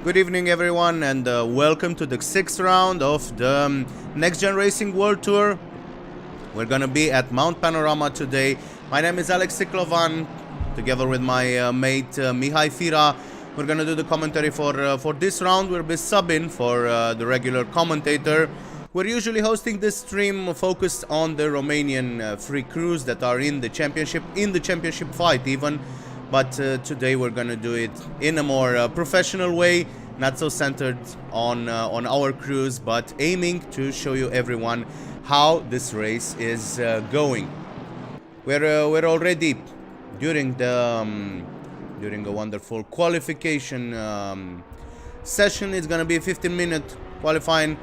Good evening everyone, and welcome to the 6th round of the NXTGEN Racing World Tour. We're gonna be at Mount Panorama today. My name is Alex Siklovan, together with my mate Mihai Fira. We're gonna do the commentary for this round. We'll be subbing for the regular commentator. We're usually hosting this stream focused on the Romanian free crews that are in the championship fight even. But today we're gonna do it in a more professional way, not so centered on our crews, but aiming to show you everyone how this race is going. We're already during a wonderful qualification session. It's gonna be a 15-minute qualifying,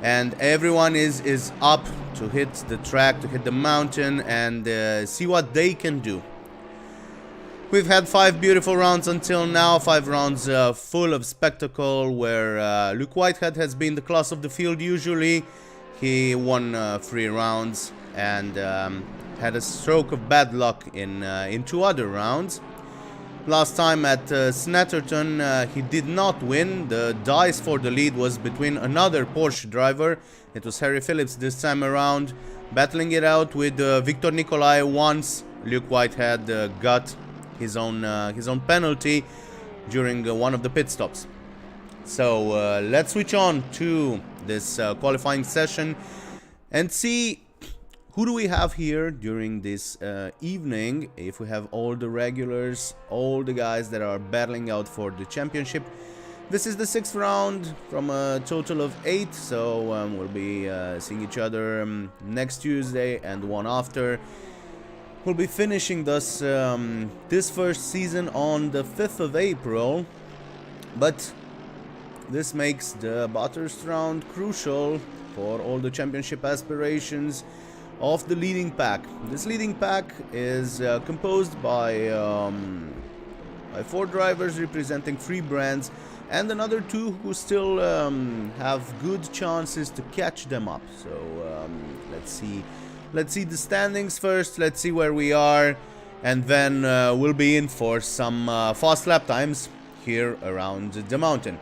and everyone is up to hit the track, to hit the mountain, and see what they can do. We've had 5 beautiful rounds until now, 5 rounds full of spectacle, where Luke Whitehead has been the class of the field usually. He won 3 rounds and had a stroke of bad luck in 2 other rounds. Last time at Snetterton, he did not win. The dice for the lead was between another Porsche driver. It was Harry Phillips this time around, battling it out with Victor Nicolae once Luke Whitehead got his own penalty during one of the pit stops. So let's switch on to this qualifying session and see who do we have here during this evening. If we have all the regulars, all the guys that are battling out for the championship. This is the 6th round from a total of 8, so we'll be seeing each other next Tuesday and one after. We'll be finishing thus this first season on the 5th of April, but this makes the Bathurst round crucial for all the championship aspirations of the leading pack. This leading pack is composed by 4 drivers representing 3 brands and another 2 who still have good chances to catch them up. So let's see the standings first, let's see where we are, and then we'll be in for some fast lap times here around the mountain.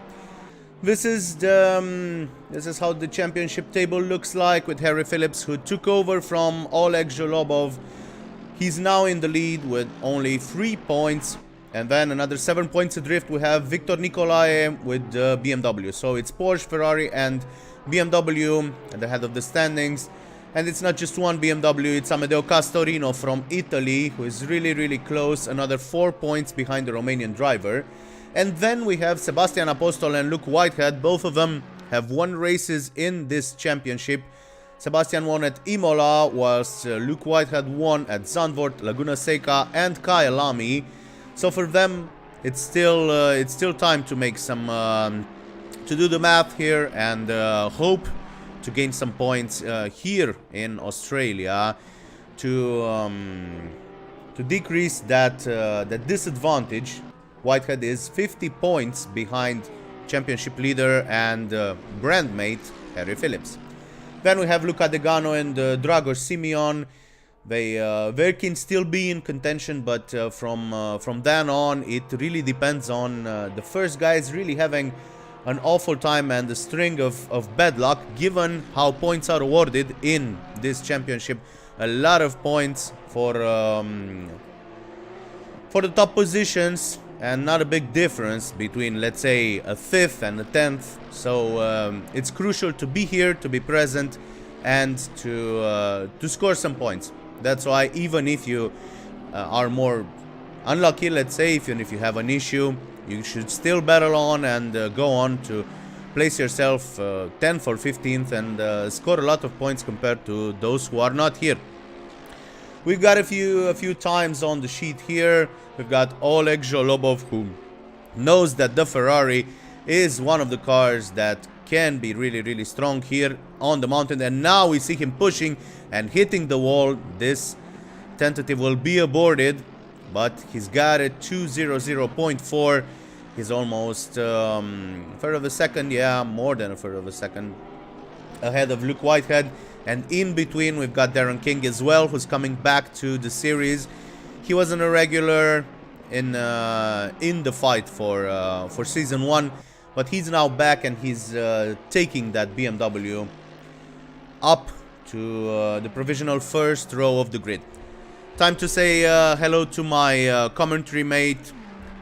This is how the championship table looks like, with Harry Phillips, who took over from Oleg Zholobov. He's now in the lead with only 3 points, and then another 7 points adrift we have Victor Nicolae with BMW. So it's Porsche, Ferrari and BMW at the head of the standings. And it's not just one BMW, it's Amedeo Castorino from Italy, who is really close, another 4 points behind the Romanian driver. And then we have Sebastian Apostol and Luke Whitehead. Both of them have won races in this championship. Sebastian won at Imola, whilst Luke Whitehead won at Zandvoort, Laguna Seca and Kyalami. So for them, it's still time to make some, to do the math here and hope to gain some points here in Australia to decrease that disadvantage. Whitehead is 50 points behind championship leader and brand mate Harry Phillips. Then we have Luca Degano and Dragoș Simeon. They can still be in contention, but from then on it really depends on the first guys really having an awful time and a string of bad luck, given how points are awarded in this championship. A lot of points for the top positions, and not a big difference between, let's say, a 5th and a 10th. So it's crucial to be here, to be present, and to score some points. That's why even if you are more unlucky, let's say, even if you have an issue, you should still battle on and go on to place yourself 10th or 15th and score a lot of points compared to those who are not here. We've got a few times on the sheet here. We've got Oleg Zholobov, who knows that the Ferrari is one of the cars that can be really strong here on the mountain, and now we see him pushing and hitting the wall. This tentative will be aborted, but he's got a 2:00.4. He's almost a third of a second, yeah, more than a third of a second ahead of Luke Whitehead. And in between we've got Darren King as well, who's coming back to the series. He wasn't a regular in the fight for season 1, but he's now back and he's taking that BMW up to the provisional first row of the grid. Time to say hello to my commentary mate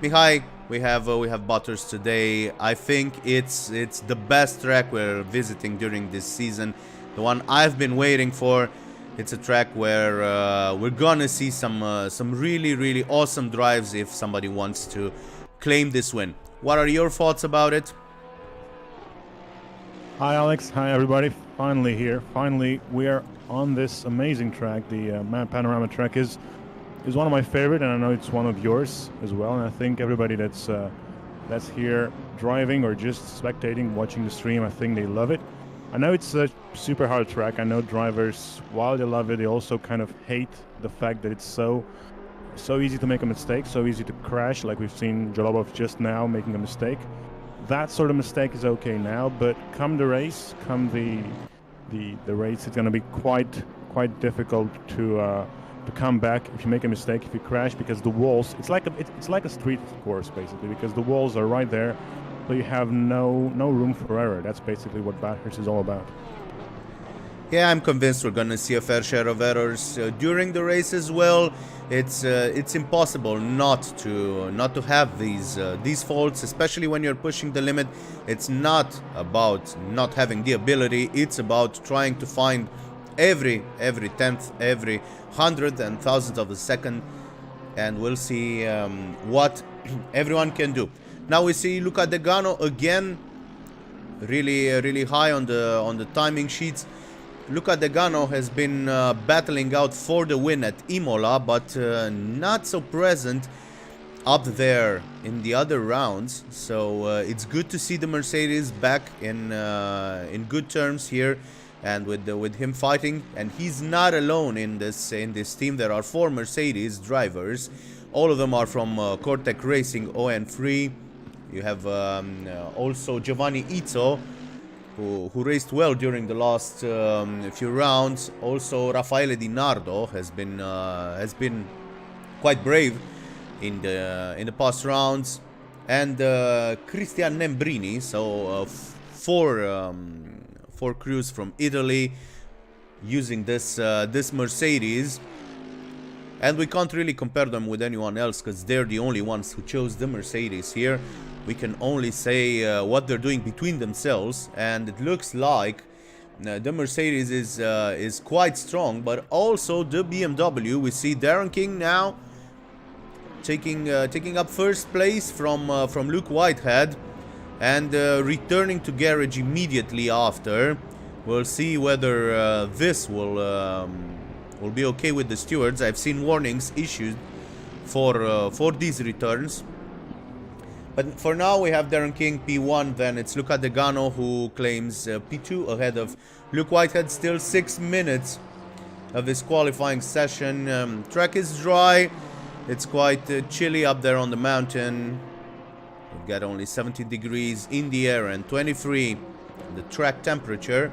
Mihai. We have Bathurst today. I think it's the best track we're visiting during this season, the one I've been waiting for. It's a track where we're gonna see some really awesome drives if somebody wants to claim this win. What are your thoughts about it? Hi Alex, hi everybody. Finally here. Finally we are on this amazing track. The Mount Panorama track is one of my favorite, and I know it's one of yours as well. And I think everybody that's here driving or just spectating, watching the stream, I think they love it. I know it's a super hard track. I know drivers, while they love it, they also kind of hate the fact that it's so easy to make a mistake, so easy to crash, like we've seen Jolobov just now making a mistake. That sort of mistake is okay now, but come the race, come the race, it's going to be quite difficult to come back if you make a mistake, if you crash, because the walls, it's like a street course basically, because the walls are right there. So you have no room for error. That's basically what Bathurst is all about. Yeah, I'm convinced we're gonna see a fair share of errors during the race as well. It's impossible not to have these faults, especially when you're pushing the limit. It's not about not having the ability. It's about trying to find every tenth, every hundredth and thousandth of a second, and we'll see what everyone can do. Now we see Luca Degano again, really high on the timing sheets. Luca Degano has been battling out for the win at Imola, but not so present up there in the other rounds. So it's good to see the Mercedes back in good terms here, and with him fighting. And he's not alone in this team. There are 4 Mercedes drivers. All of them are from Qualy.CET Racing ON3. You have also Giovanni Izzo, who raced well during the last few rounds. Also, Raffaele Di Nardo has been quite brave in the past rounds, and Cristian Nembrini. So 4 crews from Italy using this Mercedes. And we can't really compare them with anyone else because they're the only ones who chose the Mercedes here. We can only say what they're doing between themselves, and it looks like the Mercedes is quite strong, but also the BMW. We see Darren King now taking up first place from Luke Whitehead, and returning to garage immediately after. We'll see whether this will be okay with the stewards. I've seen warnings issued for these returns. But for now, we have Darren King P1, then it's Luca Degano who claims P2 ahead of Luke Whitehead. Still 6 minutes of this qualifying session. Track is dry. It's quite chilly up there on the mountain. We've got only 17 degrees in the air and 23 the track temperature.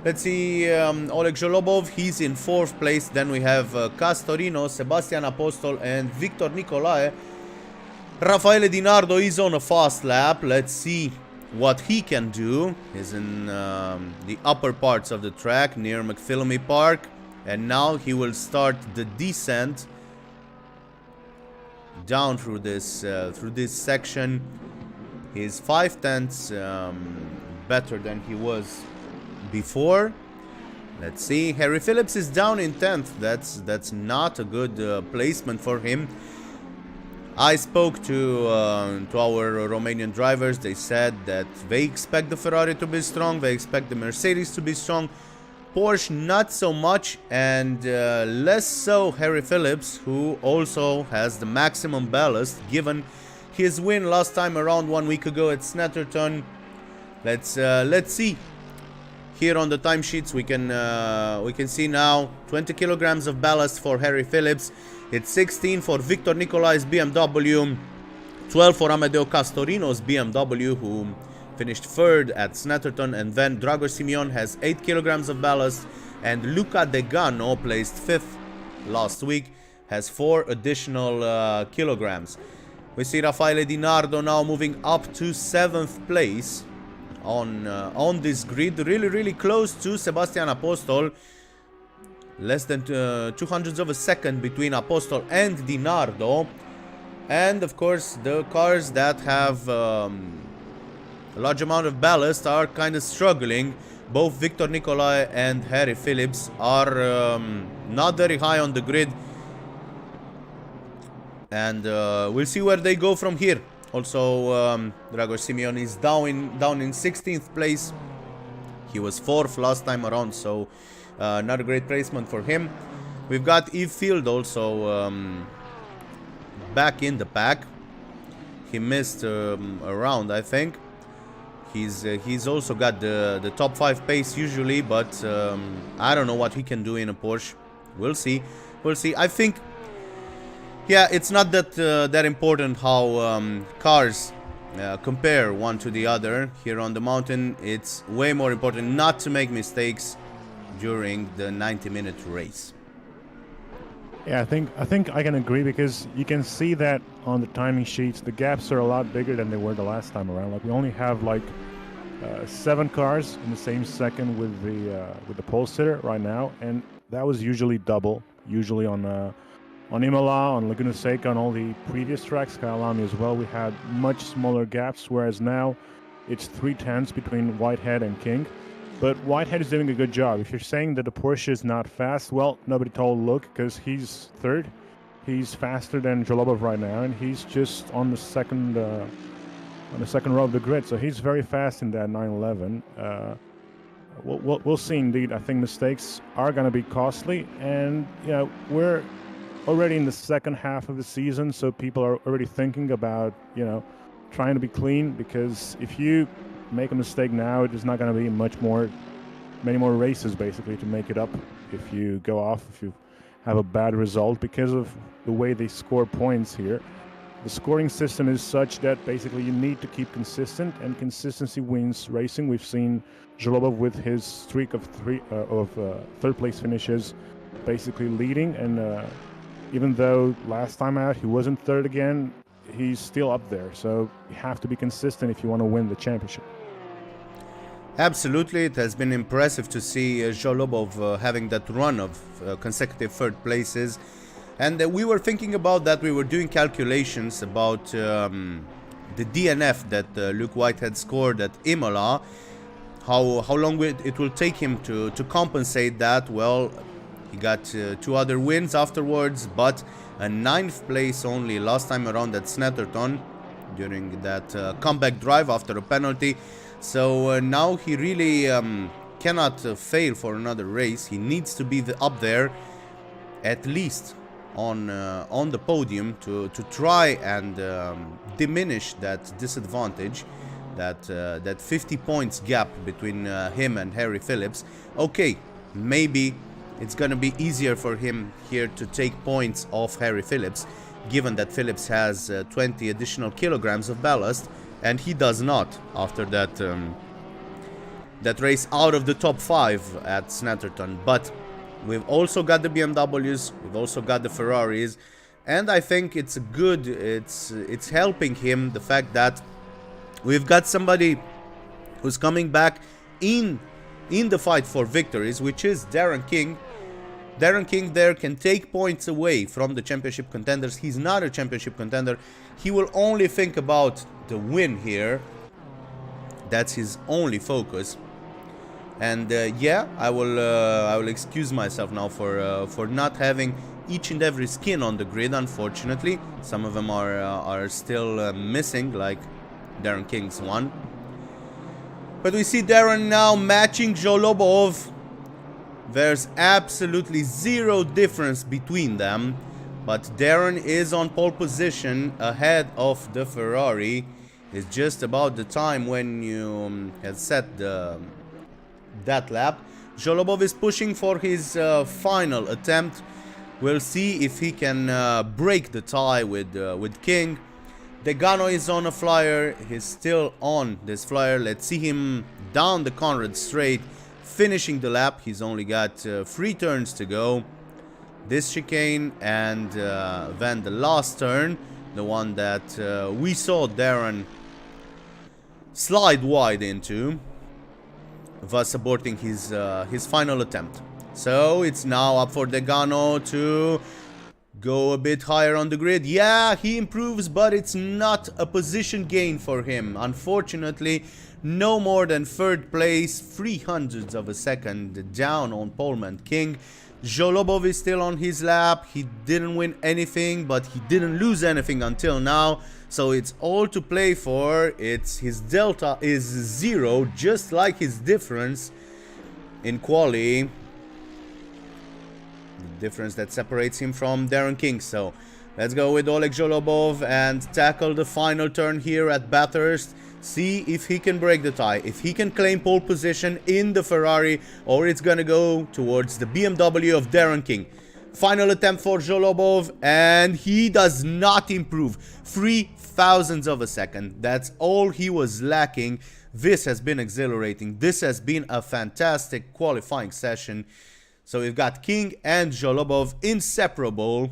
Let's see, Oleg Zholobov, he's in 4th place. Then we have Castorino, Sebastian Apostol and Victor Nicolae. Raffaele Di Nardo is on a fast lap. Let's see what he can do. He's in the upper parts of the track near McPhillamy Park, and now he will start the descent down through this section. He's 5/10 better than he was before. Let's see. Harry Phillips is down in 10th. That's not a good placement for him. I spoke to our Romanian drivers. They said that they expect the Ferrari to be strong, they expect the Mercedes to be strong, Porsche not so much, and less so Harry Phillips, who also has the maximum ballast given his win last time around 1 week ago at Snetterton. Let's see. Here on the timesheets we can see now 20 kilograms of ballast for Harry Phillips. It's 16 for Victor Nicolae's BMW, 12 for Amedeo Castorino's BMW, who finished 3rd at Snetterton, and then Dragoș Simeon has 8 kilograms of ballast, and Luca Degano, placed 5th last week, has 4 additional kilograms. We see Raffaele Di Nardo now moving up to 7th place on this grid, really close to Sebastian Apostol. Less than 200ths of a second between Apostol and Di Nardo. And of course the cars that have a large amount of ballast are kind of struggling. Both Victor Nicolai and Harry Phillips are not very high on the grid. And we'll see where they go from here. Also, Dragoș Simeon is down in 16th place. He was 4th last time around, so not a great placement for him. We've got Yves Field also back in the pack. He missed a round, I think. He's also got the top 5 pace usually, but I don't know what he can do in a Porsche. We'll see. I think, yeah, it's not that important how cars compare one to the other here on the mountain. It's way more important not to make mistakes during the 90-minute race. Yeah, I think I can agree, because you can see that on the timing sheets the gaps are a lot bigger than they were the last time around. Like, we only have like 7 cars in the same second with the pole sitter right now, and that was usually double. Usually on Imola, on Laguna Seca, on all the previous tracks, Kyalami as well, we had much smaller gaps, whereas now it's 3/10 between Whitehead and King. But Whitehead is doing a good job. If you're saying that the Porsche is not fast, well, nobody told Luke, because he's 3rd. He's faster than Jolobov right now, and he's just on the second row of the grid. So he's very fast in that 911. We'll see indeed. I think mistakes are going to be costly, and we're already in the second half of the season, so people are already thinking about trying to be clean, because if you make a mistake now, it is not going to be many more races basically to make it up if you go off, if you have a bad result, because of the way they score points here. The scoring system is such that basically you need to keep consistent, and consistency wins racing. We've seen Jolobov with his streak of 3rd place finishes basically leading, and even though last time out he wasn't 3rd again, he's still up there. So you have to be consistent if you want to win the championship. Absolutely, it has been impressive to see Jolobov having that run of consecutive 3rd places. And we were thinking about that. We were doing calculations about the DNF that Luke Whitehead scored at Imola. How long it will take him to compensate that. Well, he got 2 other wins afterwards, but a 9th place only last time around at Snetterton during that comeback drive after a penalty. So now he really cannot fail for another race. He needs to be up there, at least on the podium, to try and diminish that disadvantage, that 50 points gap between him and Harry Phillips. Okay, maybe it's gonna be easier for him here to take points off Harry Phillips, given that Phillips has 20 additional kilograms of ballast, and he does not after that race out of the top 5 at Snetterton. But we've also got the BMWs, we've also got the Ferraris, and I think it's helping him, the fact that we've got somebody who's coming back in the fight for victories, which is Darren King. Darren King there can take points away from the championship contenders. He's not a championship contender. He will only think about the win here. That's his only focus. And yeah, I will excuse myself now for not having each and every skin on the grid. Unfortunately, some of them are still missing, like Darren King's one. But we see Darren now matching Jolobov. There's absolutely zero difference between them, but Darren is on pole position ahead of the Ferrari. It's just about the time when you had set that lap. Jolobov is pushing for his final attempt. We'll see if he can break the tie with King. Degano is on a flyer. He's still on this flyer. Let's see him down the Conrad straight, finishing the lap. He's only got 3 turns to go. This chicane and then the last turn. the one that we saw Darren slide wide into, thus aborting his final attempt. So it's now up for Degano to go a bit higher on the grid. Yeah, he improves, but it's not a position gain for him. Unfortunately, no more than third place, 0.03 of a second down on Poleman King. Zholobov is still on his lap. He didn't win anything, but he didn't lose anything until now. So it's all to play for. His delta is 0, just like his difference in quali. The difference that separates him from Darren King. So let's go with Oleg Zholobov and tackle the final turn here at Bathurst. See if he can break the tie, if he can claim pole position in the Ferrari, or it's gonna go towards the BMW of Darren King. Final attempt for Zholobov, and he does not improve. 0.03 of a second. That's all he was lacking. This has been exhilarating. This has been a fantastic qualifying session. So we've got King and Zholobov inseparable,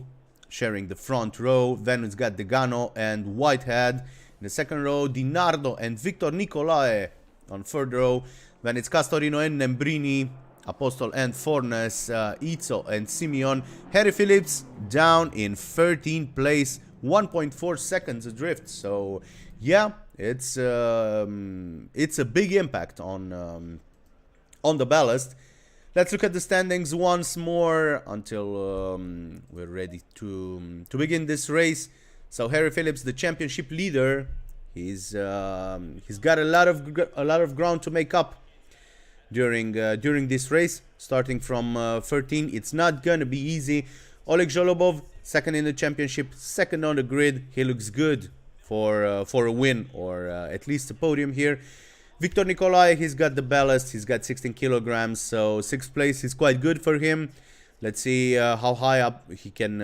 sharing the front row. Then it's got Degano and Whitehead. In the second row, Di Nardo and Victor Nicolae on third row. Then it's Castorino and Nembrini, Apostol and Fornes, Izzo and Simeon. Harry Phillips down in 13th place, 1.4 seconds adrift. So yeah, it's a big impact on the ballast. Let's look at the standings once more until we're ready to begin this race. So Harry Phillips, the championship leader, he's got a lot of ground to make up during this race. Starting from 13, it's not gonna be easy. Oleg Zholobov, second in the championship, second on the grid. He looks good for a win or at least a podium here. Victor Nicolae, he's got the ballast. He's got 16 kilograms, so 6th place is quite good for him. Let's see how high up he can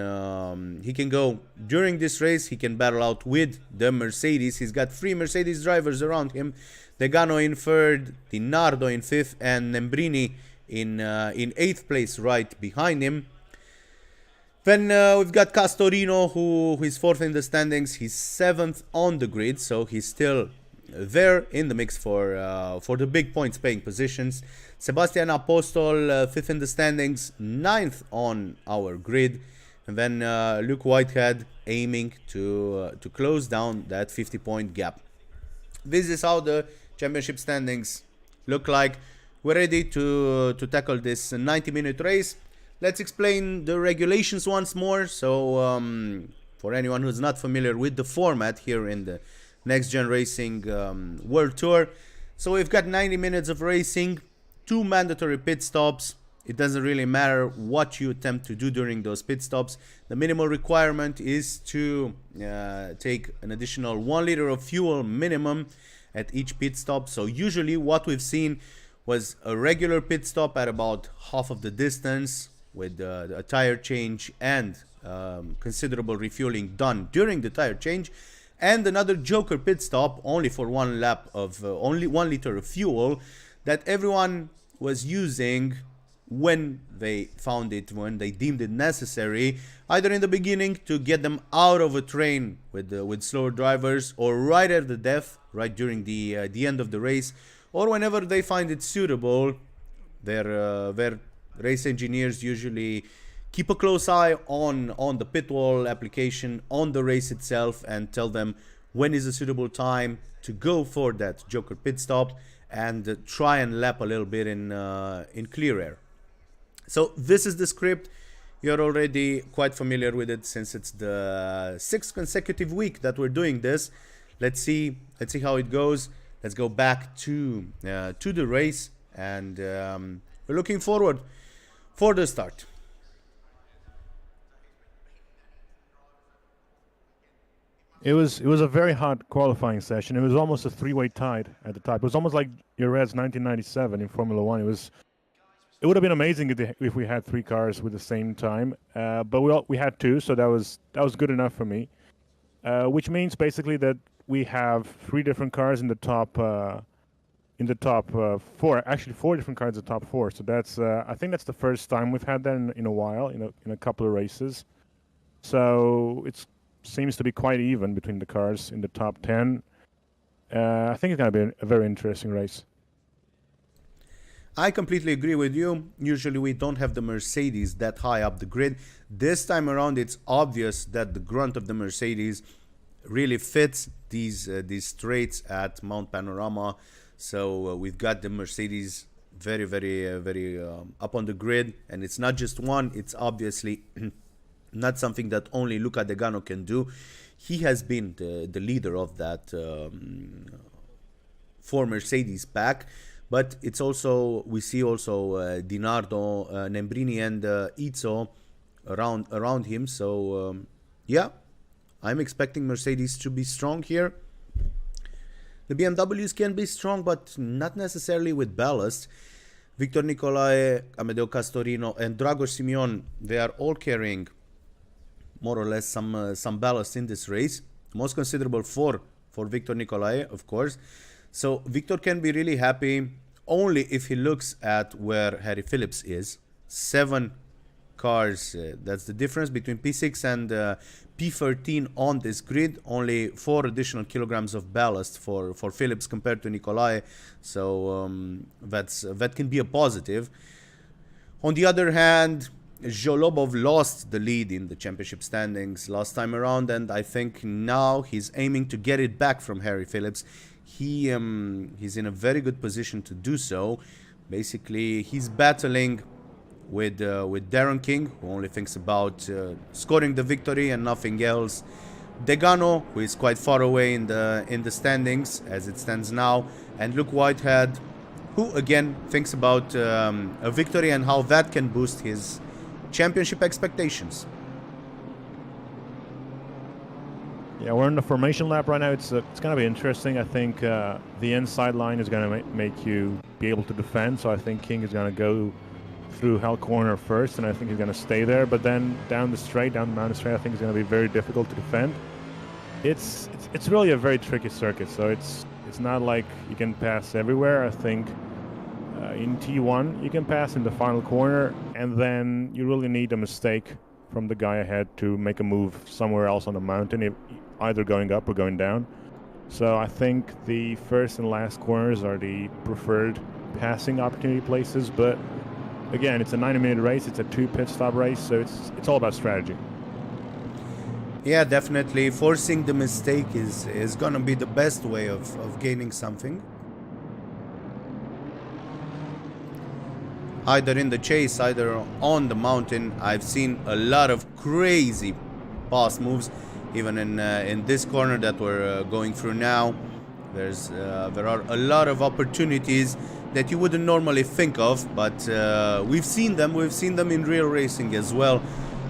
go during this race. He can battle out with the Mercedes. He's got 3 Mercedes drivers around him. Degano in 3rd, Di Nardo in 5th, and Nembrini in 8th place right behind him. Then we've got Castorino, who is 4th in the standings. He's 7th on the grid, so he's still there in the mix for the big points paying positions. Sebastian Apostol, 5th in the standings, 9th on our grid. And then Luke Whitehead aiming to close down that 50-point gap. This is how the championship standings look like. We're ready to tackle this 90-minute race. Let's explain the regulations once more. So for anyone who's not familiar with the format here in the NXTGEN Racing World Tour. So we've got 90 minutes of racing, 2 mandatory pit stops. It doesn't really matter what you attempt to do during those pit stops. The minimal requirement is to take an additional 1 liter of fuel minimum at each pit stop. So usually what we've seen was a regular pit stop at about half of the distance with a tire change and considerable refueling done during the tire change. And another joker pit stop only for 1 lap of only 1 liter of fuel that everyone was using when they found it, when they deemed it necessary, either in the beginning to get them out of a train with slower drivers, or right at the death, right during the end of the race, or whenever they find it suitable. Their race engineers usually keep a close eye on the pit wall application, on the race itself, and tell them when is a suitable time to go for that joker pit stop and try and lap a little bit in clear air. So this is the script. You're already quite familiar with it since it's the 6th consecutive week that we're doing this. Let's see how it goes. Let's go back to the race, and we're looking forward for the start. It was a very hot qualifying session. It was almost a 3-way tie at the top. It was almost like Jerez 1997 in Formula One. It would have been amazing if we had 3 cars with the same time, but we had 2, so that was good enough for me. Which means basically that we have 3 different cars in the top 4. Actually, 4 different cars in the top 4. So that's I think that's the first time we've had that in a while, in a couple of races. So it's seems to be quite even between the cars in the top 10. I think it's going to be a very interesting race. I completely agree with you. Usually we don't have the Mercedes that high up the grid. This time around it's obvious that the grunt of the Mercedes really fits these straights at Mount Panorama. So we've got the Mercedes very up on the grid, and it's not just one. It's obviously not something that only Luca Degano can do. He has been the leader of that for Mercedes pack, but it's also, we see also Dinardo, Nembrini and Izzo around him. So yeah, I'm expecting Mercedes to be strong here. The BMWs can be strong, but not necessarily with ballast. Victor Nicolae, Amedeo Castorino and Dragoș Simeon, they are all carrying more or less some ballast in this race. Most considerable for Victor Nicolae, of course. So Victor can be really happy only if he looks at where Harry Phillips is. 7 cars, that's the difference between P6 and P13 on this grid. Only 4 additional kilograms of ballast for Phillips compared to Nicolae. So that can be a positive. On the other hand, Zholobov lost the lead in the championship standings last time around, and I think now he's aiming to get it back from Harry Phillips. He's in a very good position to do so. Basically, he's battling with Darren King, who only thinks about scoring the victory and nothing else. Degano, who is quite far away in the standings as it stands now, and Luke Whitehead, who again thinks about a victory and how that can boost his championship expectations. Yeah, we're in the formation lap right now. It's going to be interesting. I think the inside line is going to make you be able to defend. So I think King is going to go through Hell Corner first, and I think he's going to stay there. But then down the mountain straight, I think it's going to be very difficult to defend. It's really a very tricky circuit. So it's not like you can pass everywhere. I think in T1 you can pass in the final corner, and then you really need a mistake from the guy ahead to make a move somewhere else on the mountain, either going up or going down. So I think the first and last corners are the preferred passing opportunity places, but again, it's a 90-minute race, it's a 2 pit stop race, so it's all about strategy. Yeah, definitely forcing the mistake is gonna be the best way of gaining something. Either in the chase, either on the mountain. I've seen a lot of crazy pass moves, even in this corner that we're going through now. There are a lot of opportunities that you wouldn't normally think of, but we've seen them in real racing as well.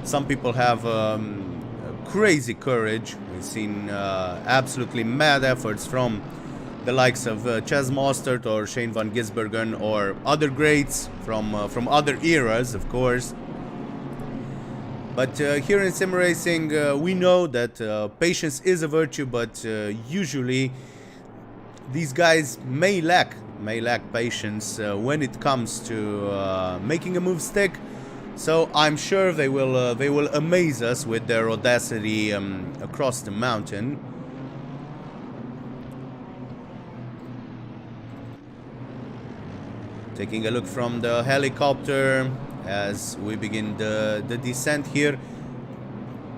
Some people have crazy courage. We've seen absolutely mad efforts from the likes of Chas Mostert or Shane van Gisbergen or other greats from other eras, of course. But here in sim racing, we know that patience is a virtue, but usually these guys may lack patience when it comes to making a move stick. So I'm sure they will amaze us with their audacity across the mountain. Taking a look from the helicopter as we begin the descent here.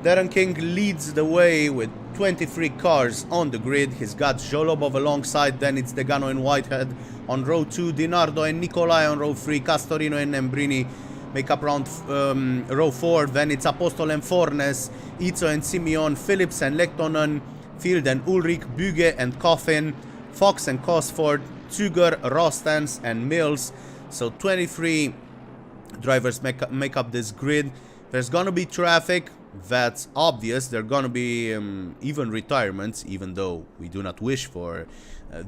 Darren King leads the way with 23 cars on the grid. He's got Zholobov alongside, then it's Degano and Whitehead on row 2, Dinardo and Nicolae on row 3, Castorino and Nembrini make up row 4, then it's Apostol and Fornes, Izzo and Simeon, Phillips and Lehtonen, Field and Ulrich, Büge and Coffin, Fox and Cosford, Züger, Rostans and Mills. So 23 drivers make up this grid. There's gonna be traffic, that's obvious. There are gonna be even retirements, even though we do not wish for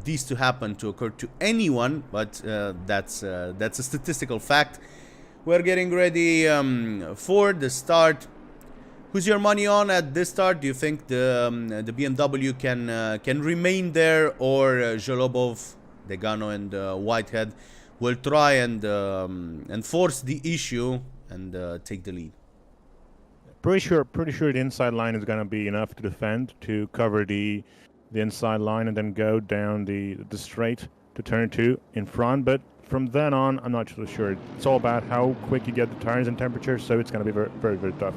these to happen to occur to anyone, but that's a statistical fact. We're getting ready for the start. Who's your money on at this start? Do you think the BMW can remain there, or Zholobov, Degano and Whitehead will try and force the issue and take the lead? Pretty sure the inside line is going to be enough to defend, to cover the inside line and then go down the straight to turn 2 in front. But from then on, I'm not so sure. It's all about how quick you get the tires and temperature, so it's going to be very, very, very tough.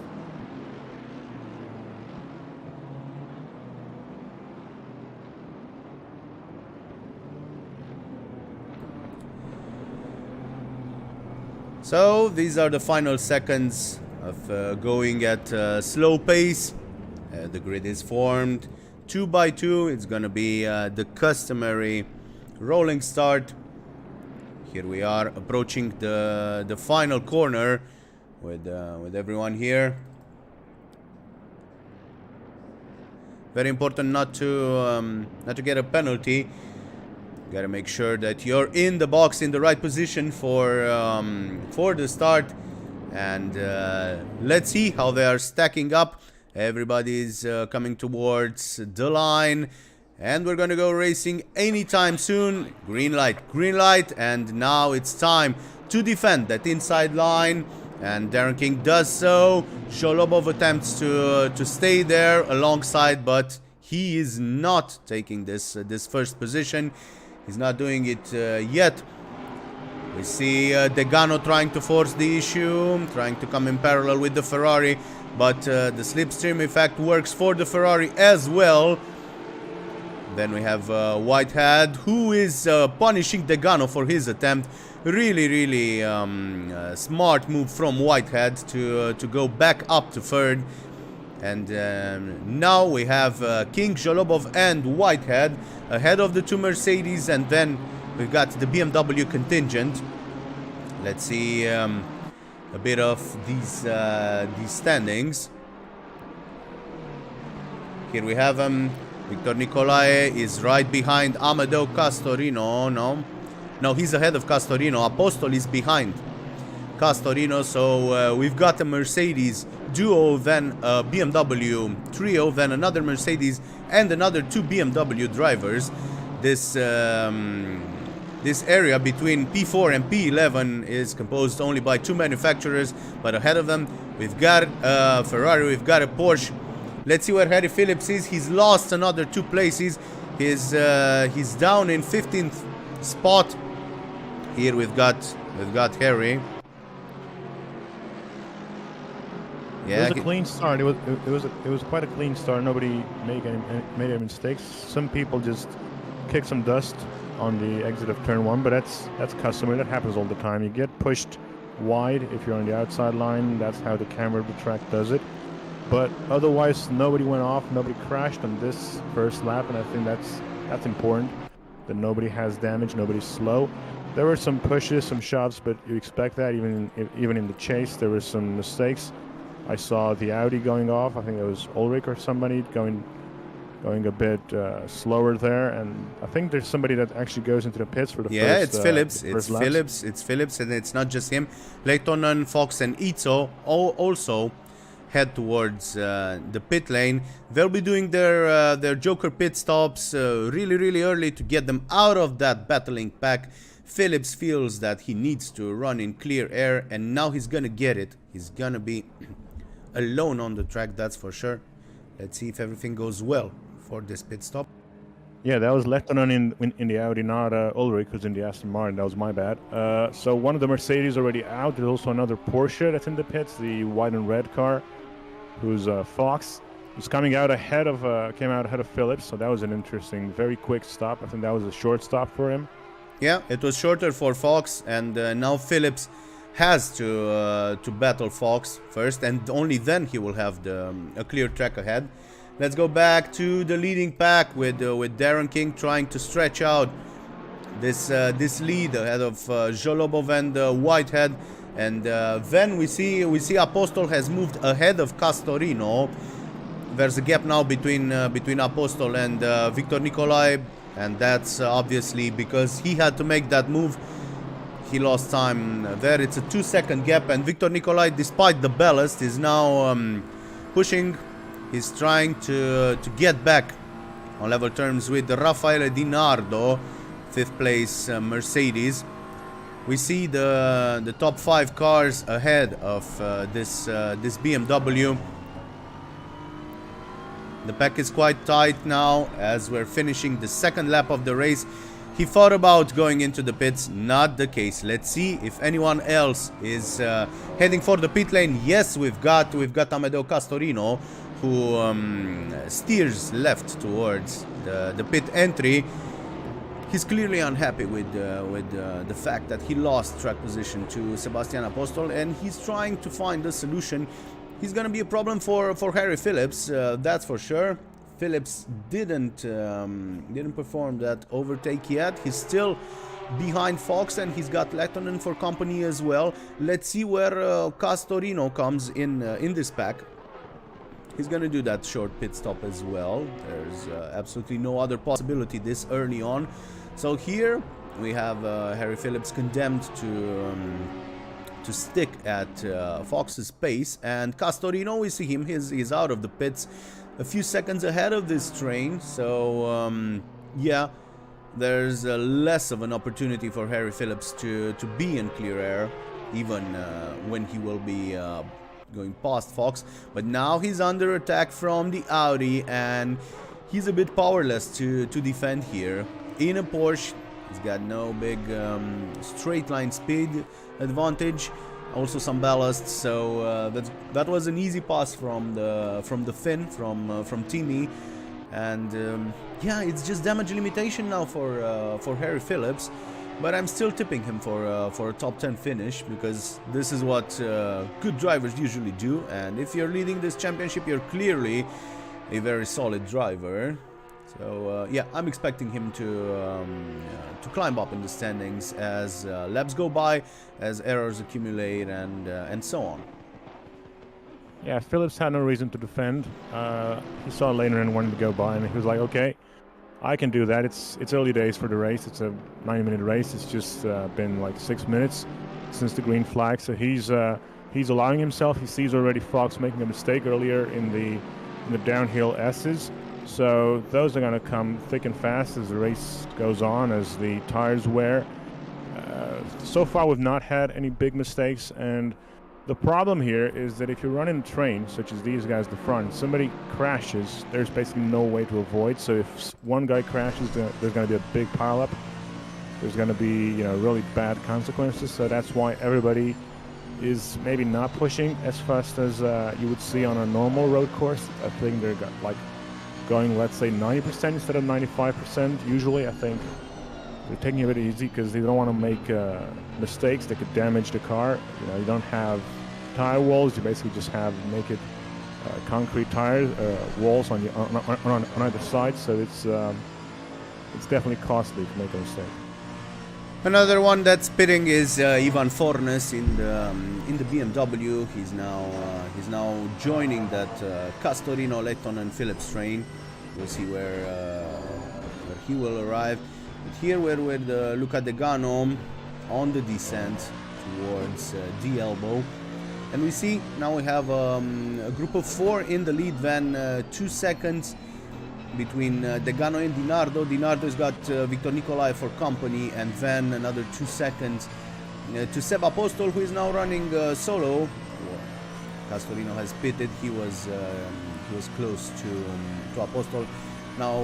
So these are the final seconds of going at slow pace. The grid is formed 2 by 2. It's gonna be the customary rolling start. Here we are approaching the final corner with everyone here. Very important not to get a penalty. Gotta make sure that you're in the box in the right position for the start, and let's see how they are stacking up. Everybody's coming towards the line, and we're gonna go racing anytime soon. Green light, and now it's time to defend that inside line, and Darren King does so. Zholobov attempts to stay there alongside, but he is not taking this first position. He's not doing it yet. We see Degano trying to force the issue, trying to come in parallel with the Ferrari, but the slipstream effect works for the Ferrari as well. Then we have Whitehead, who is punishing Degano for his attempt. Really smart move from Whitehead to go back up to third. And now we have King, Zholobov and Whitehead ahead of the 2 Mercedes, and then we've got the BMW contingent. Let's see a bit of these standings. Here we have Victor Nicolae is right behind Amedeo Castorino. No, he's ahead of Castorino. Apostol is behind Castorino, so we've got a Mercedes duo, then a BMW trio, then another Mercedes and another 2 BMW drivers. This area between P4 and P11 is composed only by 2 manufacturers, but ahead of them we've got a Ferrari, we've got a Porsche. Let's see where Harry Phillips is. He's lost another 2 places. He's down in 15th spot. Here we've got Harry. Yeah, it was a clean start. It was quite a clean start. Nobody made any mistakes. Some people just kicked some dust on the exit of turn 1, but that's customary. That happens all the time. You get pushed wide if you're on the outside line. That's how the camera of the track does it. But otherwise, nobody went off. Nobody crashed on this first lap, and I think that's important. That nobody has damage. Nobody's slow. There were some pushes, some shoves, but you expect that even in the chase. There were some mistakes. I saw the Audi going off. I think it was Ulrich or somebody going a bit slower there, and I think there's somebody that actually goes into the pits for the first. Yeah, it's Phillips. It's Phillips, and it's not just him. Leitonen, Fox, and Itzo also head towards the pit lane. They'll be doing their Joker pit stops really early to get them out of that battling pack. Phillips feels that he needs to run in clear air, and now he's gonna get it. He's gonna be alone on the track, that's for sure. Let's see if everything goes well for this pit stop. Yeah, that was Leitonen in the Audi, not Ulrich, who's in the Aston Martin. That was my bad. So one of the Mercedes already out. There's also another Porsche that's in the pits, the white and red car, who's Fox. Who's coming out ahead of came out ahead of Phillips. So that was an interesting, very quick stop. I think that was a short stop for him. Yeah, it was shorter for Fox, and now Phillips has to battle Fox first, and only then he will have a clear track ahead. Let's go back to the leading pack with Darren King trying to stretch out this lead ahead of Zholobov and Whitehead, and then we see Apostol has moved ahead of Castorino. There's a gap now between Apostol and Victor Nicolae, and that's obviously because he had to make that move. He lost time there. It's a 2-second gap, and Victor Nicolae, despite the ballast, is now pushing. He's trying to get back on level terms with Raffaele Di Nardo, 5th place Mercedes. We see the top 5 cars ahead of this BMW. The pack is quite tight now as we're finishing the second lap of the race. He thought about going into the pits, not the case. Let's see if anyone else is heading for the pit lane. Yes, we've got Amedeo Castorino, who steers left towards the pit entry. He's clearly unhappy with the fact that he lost track position to Sebastian Apostol, and he's trying to find a solution. He's gonna be a problem for Harry Phillips, that's for sure. Phillips didn't perform that overtake yet. He's still behind Fox, and he's got Lettonen for company as well. Let's see where Castorino comes in this pack. He's gonna do that short pit stop as well. There's absolutely no other possibility this early on. So here we have Harry Phillips condemned to stick at Fox's pace, and Castorino, we see him, he's out of the pits a few seconds ahead of this train. So yeah, there's less of an opportunity for Harry Phillips to be in clear air, even when he will be going past Fox. But now he's under attack from the Audi, and he's a bit powerless to defend here. In a Porsche, he's got no big straight line speed advantage, also some ballast, so that was an easy pass from the Finn, from Timmy. And yeah, it's just damage limitation now for Harry Phillips, but I'm still tipping him for a top 10 finish, because this is what good drivers usually do, and if you're leading this championship, you're clearly a very solid driver. So yeah, I'm expecting him to climb up in the standings as laps go by, as errors accumulate, and so on. Yeah, Phillips had no reason to defend. He saw later and wanted to go by, and he was like, okay, I can do that. It's early days for the race. It's a 90-minute race. It's just been like 6 minutes since the green flag, so he's allowing himself. He sees already Fox making a mistake earlier in the downhill S's. So those are going to come thick and fast as the race goes on, as the tires wear. So far we've not had any big mistakes, and the problem here is that if you're running a train, such as these guys at the front, somebody crashes, there's basically no way to avoid. So if one guy crashes, there's going to be a big pileup. There's going to be, really bad consequences. So that's why everybody is maybe not pushing as fast as you would see on a normal road course. I think they're going, let's say, 90% instead of 95%. Usually, I think they're taking it a bit easy because they don't want to make mistakes that could damage the car. You don't have tire walls. You basically just have naked concrete tire walls on either side. So it's definitely costly to make a mistake. Another one that's pitting is Ivan Fornes in the BMW. He's now joining that Castorino, Lettonen, Phillips train. We'll see where he will arrive. But here we're with Luca Degano on the descent towards the elbow, and we see now we have a group of 4 in the lead. Then 2 seconds between Degano and Dinardo. Dinardo's got Victor Nicolai for company, and then another 2 seconds to Seb Apostol, who is now running solo. Castorino has pitted. He was close to Apostol. Now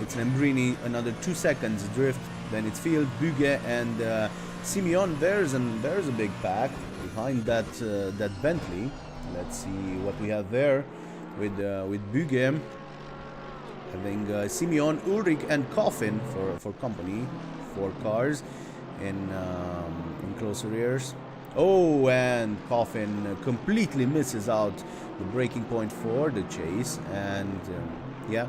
it's Lembrini, another 2 seconds drift. Then it's Field, Bugge, and Simeon. There's a big pack behind that Bentley. Let's see what we have there with Bugge. Having Simeon, Ulrich, and Coffin for company, 4 cars in closer rears. Oh, and Coffin completely misses out the braking point for the chase, and yeah,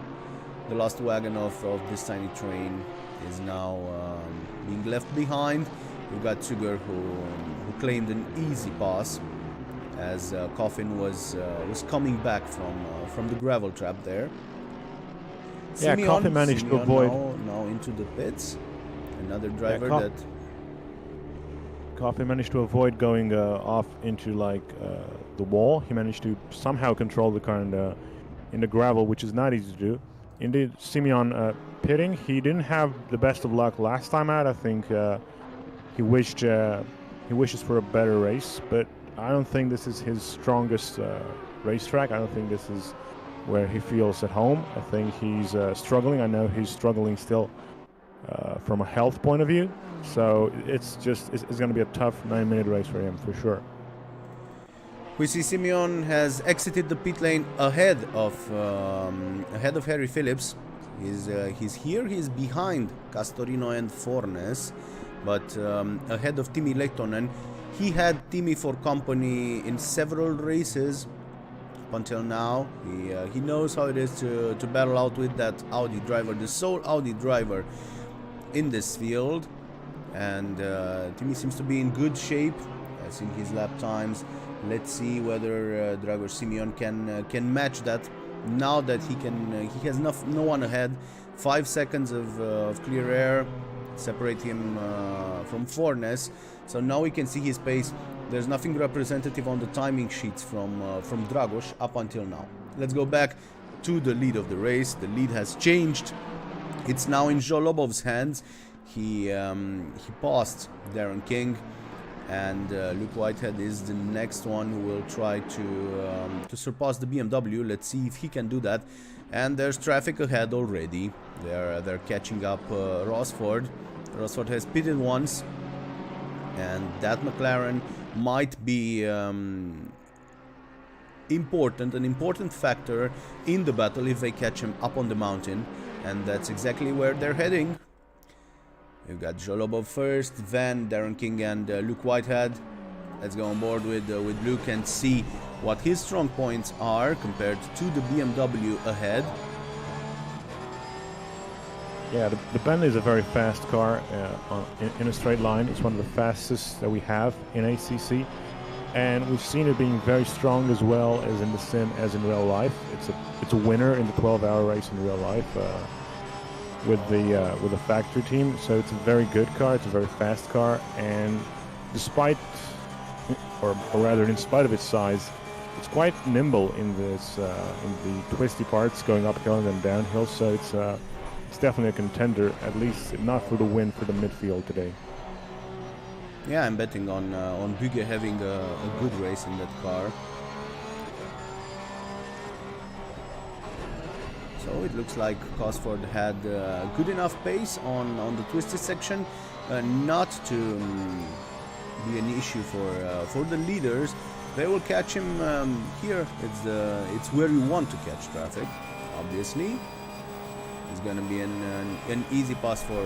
the last wagon of this tiny train is now being left behind. We've got Sugar who claimed an easy pass as Coffin was coming back from the gravel trap there. Yeah, Coffin managed to avoid. Now into the pits. Another driver Coffin managed to avoid going off into the wall. He managed to somehow control the car in the gravel, which is not easy to do. Indeed, Simeon pitting. He didn't have the best of luck last time out. I think he wishes for a better race, but I don't think this is his strongest racetrack. I don't think this is where he feels at home. I think he's struggling. I know he's struggling still from a health point of view. So it's going to be a tough 9-minute race for him for sure. We see Simeon has exited the pit lane ahead of Harry Phillips. He's here. He's behind Castorino and Fornes, but ahead of Timi Lehtinen. He had Timi for company in several races up until now. He knows how it is to battle out with that Audi driver, the sole Audi driver in this field. And Timi seems to be in good shape. I've seen his lap times. Let's see whether Dragoș Simeon can match that. Now that he has no one ahead. 5 seconds of clear air separate him from Fornes. So now we can see his pace. There's nothing representative on the timing sheets from Dragoș up until now. Let's go back to the lead of the race. The lead has changed. It's now in Zholobov's hands. He passed Darren King, and Luke Whitehead is the next one who will try to surpass the BMW. Let's see if he can do that. And there's traffic ahead already. They're catching up Rosford. Rosford has pitted once, and that McLaren might be an important factor in the battle if they catch him up on the mountain, and that's exactly where they're heading. We've got Zholobov first, then Darren King and Luke Whitehead. Let's go on board with Luke and see what his strong points are compared to the BMW ahead. Yeah, the Bentley is a very fast car in a straight line. It's one of the fastest that we have in ACC, and we've seen it being very strong as well as in the sim as in real life. It's a winner in the 12-hour race in real life. With the factory team, so it's a very good car. It's a very fast car, and despite, or rather, in spite of its size, it's quite nimble in this in the twisty parts going uphill and then downhill. So it's definitely a contender, at least not for the win for the midfield today. Yeah, I'm betting on Bugge having a good race in that car. So it looks like Cosford had good enough pace on the twisted section, not to be an issue for the leaders. They will catch him here. It's where you want to catch traffic, obviously. It's going to be an easy pass for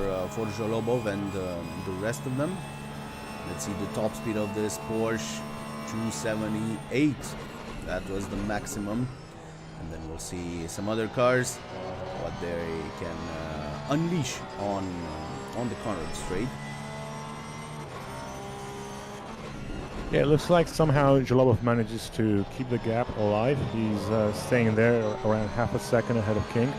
Zholobov and the rest of them. Let's see the top speed of this Porsche, 278. That was the maximum. And then we'll see some other cars, what they can unleash on the Conrad Straight. Yeah, it looks like somehow Zholobov manages to keep the gap alive. He's staying there around half a second ahead of King,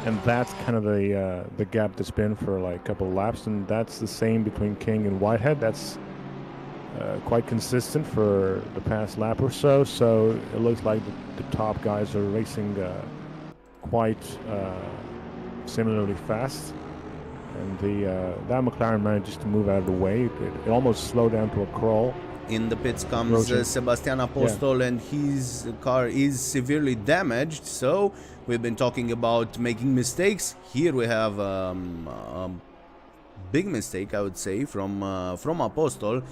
and that's kind of the gap that's been for like a couple of laps, and that's the same between King and Whitehead. That's quite consistent for the past lap or so. So it looks like the top guys are racing quite similarly fast, and that McLaren manages to move out of the way. It almost slowed down to a crawl. In the pits comes Sebastian Apostol, and his car is severely damaged. So we've been talking about making mistakes. Here we have a big mistake, I would say, from Apostol.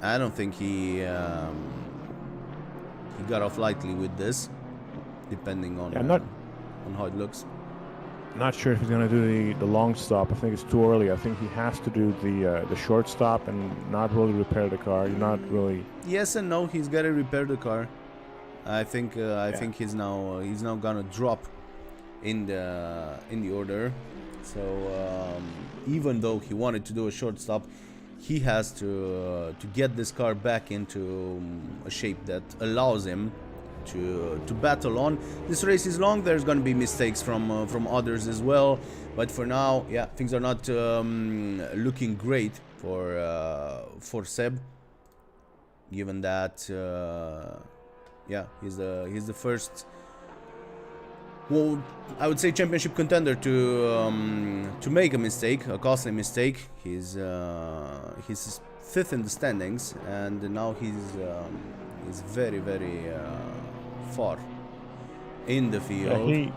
I don't think he got off lightly with this, depending on how it looks. Not sure if he's going to do the long stop. I think it's too early. I think he has to do the short stop and not really repair the car. You're not really. Yes and no. He's got to repair the car. I think he's now gonna drop in the order. So even though he wanted to do a short stop, he has to get this car back into a shape that allows him to battle on. This race is long. There's going to be mistakes from others as well, but for now, yeah, things are not looking great for Seb, given that yeah, he's the first, well, I would say, championship contender to make a mistake, a costly mistake. He's fifth in the standings, and now he's very far in the Yeah, field. he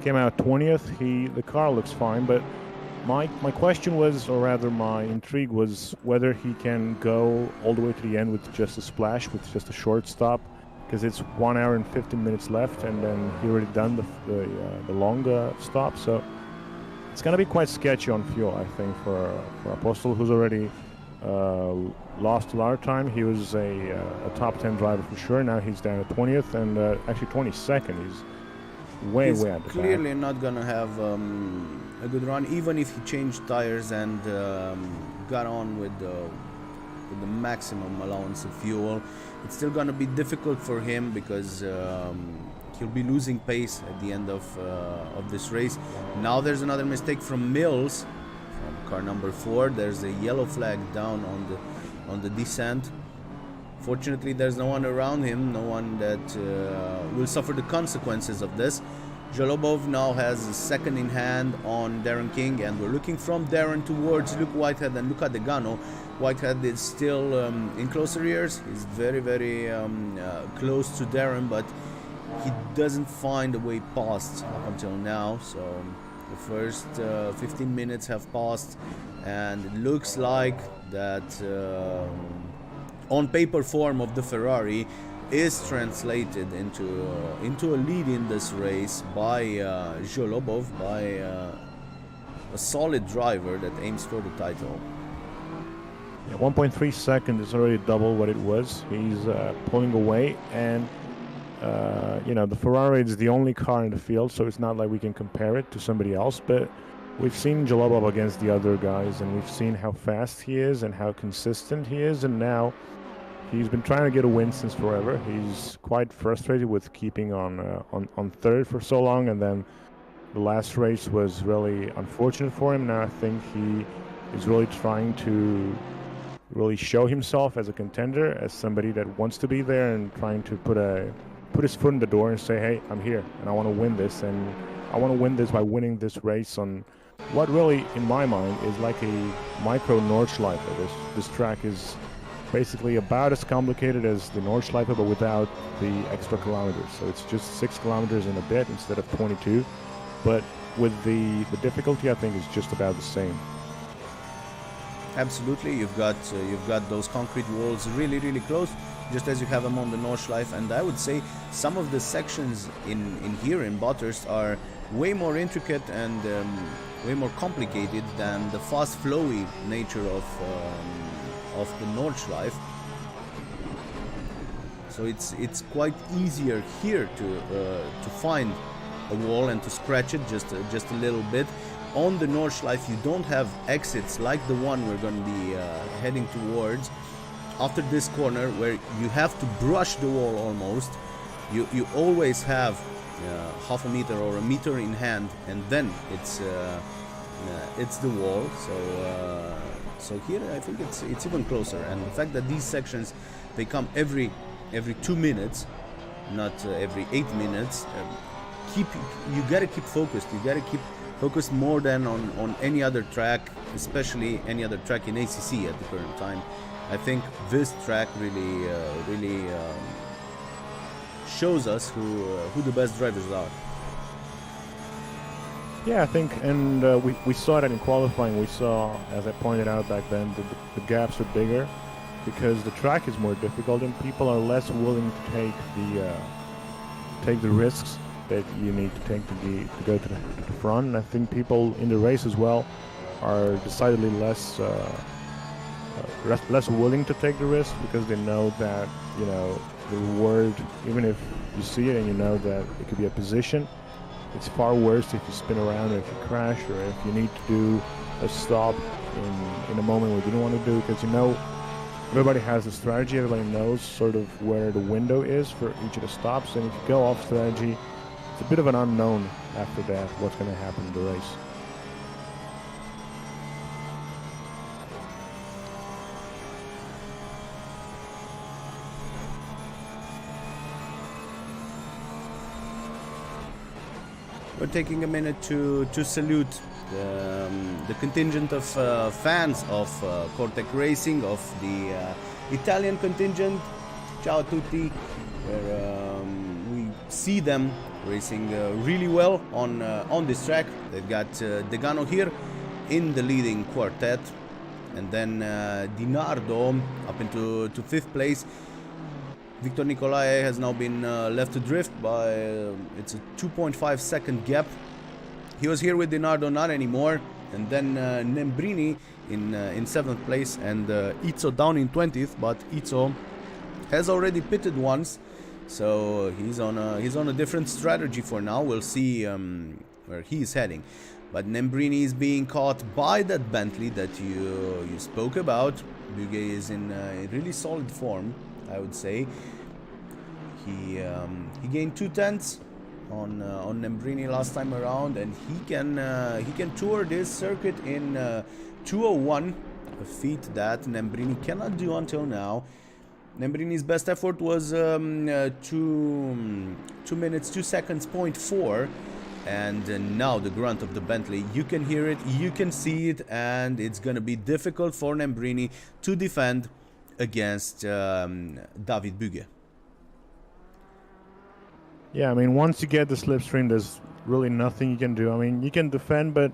came out 20th. The car looks fine, but my question was, or rather my intrigue was, whether he can go all the way to the end with just a splash, with just a short stop, because it's 1 hour and 15 minutes left, and then he already done the long stop. So it's gonna be quite sketchy on fuel, I think, for Apostol, who's already lost a lot of time. He was a top 10 driver for sure. Now he's down at 20th, and actually 22nd. He's way at the back. Clearly not gonna have a good run, even if he changed tires and got on with the maximum allowance of fuel. It's still gonna be difficult for him because he'll be losing pace at the end of this race. Now there's another mistake from Mills, from car number 4. There's a yellow flag down on the descent. Fortunately, there's no one around him, no one that will suffer the consequences of this. Zholobov now has a second in hand on Darren King, and we're looking from Darren towards Luke Whitehead and Luca Degano. Whitehead is still in closer years. He's very, very close to Darren, but he doesn't find a way past up until now. So the first 15 minutes have passed, and it looks like that on paper form of the Ferrari is translated into a lead in this race by Zholobov, by a solid driver that aims for the title. Yeah, 1.3 seconds is already double what it was. He's pulling away, and the Ferrari is the only car in the field, so it's not like we can compare it to somebody else. But we've seen Zholobov against the other guys, and we've seen how fast he is and how consistent he is, and now he's been trying to get a win since forever. He's quite frustrated with keeping on third for so long, and then the last race was really unfortunate for him. Now I think he is really trying to really show himself as a contender, as somebody that wants to be there, and trying to put his foot in the door and say, hey, I'm here and I want to win this, and I want to win this by winning this race on what really, in my mind, is like a micro Nordschleife. This track is basically about as complicated as the Nordschleife, but without the extra kilometers. So it's just 6 kilometers and a bit instead of 22, but with the difficulty, I think, is just about the same. Absolutely, you've got those concrete walls really, really close, just as you have them on the Nordschleife. And I would say some of the sections in here in Bathurst are way more intricate and way more complicated than the fast, flowy nature of the Nordschleife. So it's quite easier here to find a wall and to scratch it just a little bit. On the Nordschleife, you don't have exits like the one we're going to be heading towards after this corner, where you have to brush the wall almost. You always have half a meter or a meter in hand, and then it's the wall. So here I think it's even closer, and the fact that these sections, they come every 2 minutes, not every 8 minutes. You gotta keep focused. You gotta keep focused more than on any other track, especially any other track in ACC at the current time. I think this track really shows us who the best drivers are. Yeah, I think, and we saw that in qualifying. We saw, as I pointed out back then, the gaps are bigger because the track is more difficult and people are less willing to take the risks that you need to take to go to the front. And I think people in the race as well are decidedly less willing to take the risk, because they know that the reward, even if you see it and you know that it could be a position, it's far worse if you spin around or if you crash or if you need to do a stop in a moment where you don't want to do, because everybody has a strategy, everybody knows sort of where the window is for each of the stops, and if you go off strategy, it's a bit of an unknown after that what's going to happen in the race. We're taking a minute to salute the contingent of fans of Qualy.CET Racing, of the Italian contingent. Ciao a tutti. Where we see them racing really well on this track. They've got Degano here in the leading quartet, and then Dinardo up into 5th place. Victor Nicolae has now been left adrift by it's a 2.5 second gap. He was here with Dinardo, not anymore. And then Nembrini in 7th place, and Izzo down in 20th. But Izzo has already pitted once, so he's on a different strategy for now. We'll see where he's heading. But Nembrini is being caught by that Bentley that you spoke about. Bugay is in really solid form, I would say. He gained 2/10 on Nembrini last time around, and he can tour this circuit in 2:01, a feat that Nembrini cannot do until now. Nembrini's best effort was 2 minutes 2 seconds 0.4, and now the grunt of the Bentley. You can hear it, you can see it, and it's gonna be difficult for Nembrini to defend against David Bugay. Yeah, I mean, once you get the slipstream, there's really nothing you can do. I mean, you can defend, but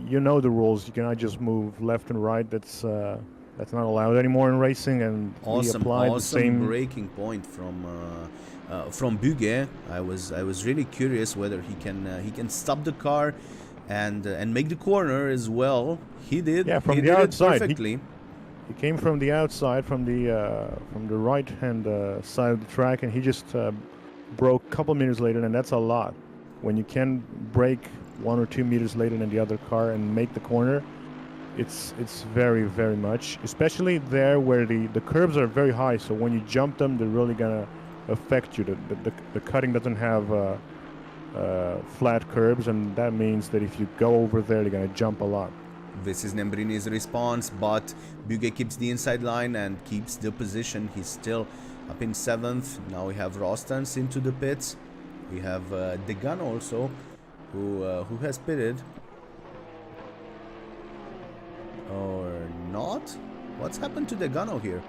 you know the rules. You cannot just move left and right. That's not allowed anymore in racing. And awesome the same breaking point from Bugay. I was really curious whether he can stop the car and make the corner as well. He did. Yeah, from he the did outside. It perfectly. He came from the outside, from the right hand side of the track, and he just broke a couple meters later, and that's a lot. When you can break 1 or 2 meters later than the other car and make the corner, it's very, very much, especially there where the curbs are very high, so when you jump them, they're really gonna affect you. The cutting doesn't have flat curbs, and that means that if you go over there, they're gonna jump a lot. This is Nembrini's response, but Bugay keeps the inside line and keeps the position. He's still up in 7th. Now we have Rostans into the pits. We have Degano also, who has pitted. Or not? What's happened to Degano here?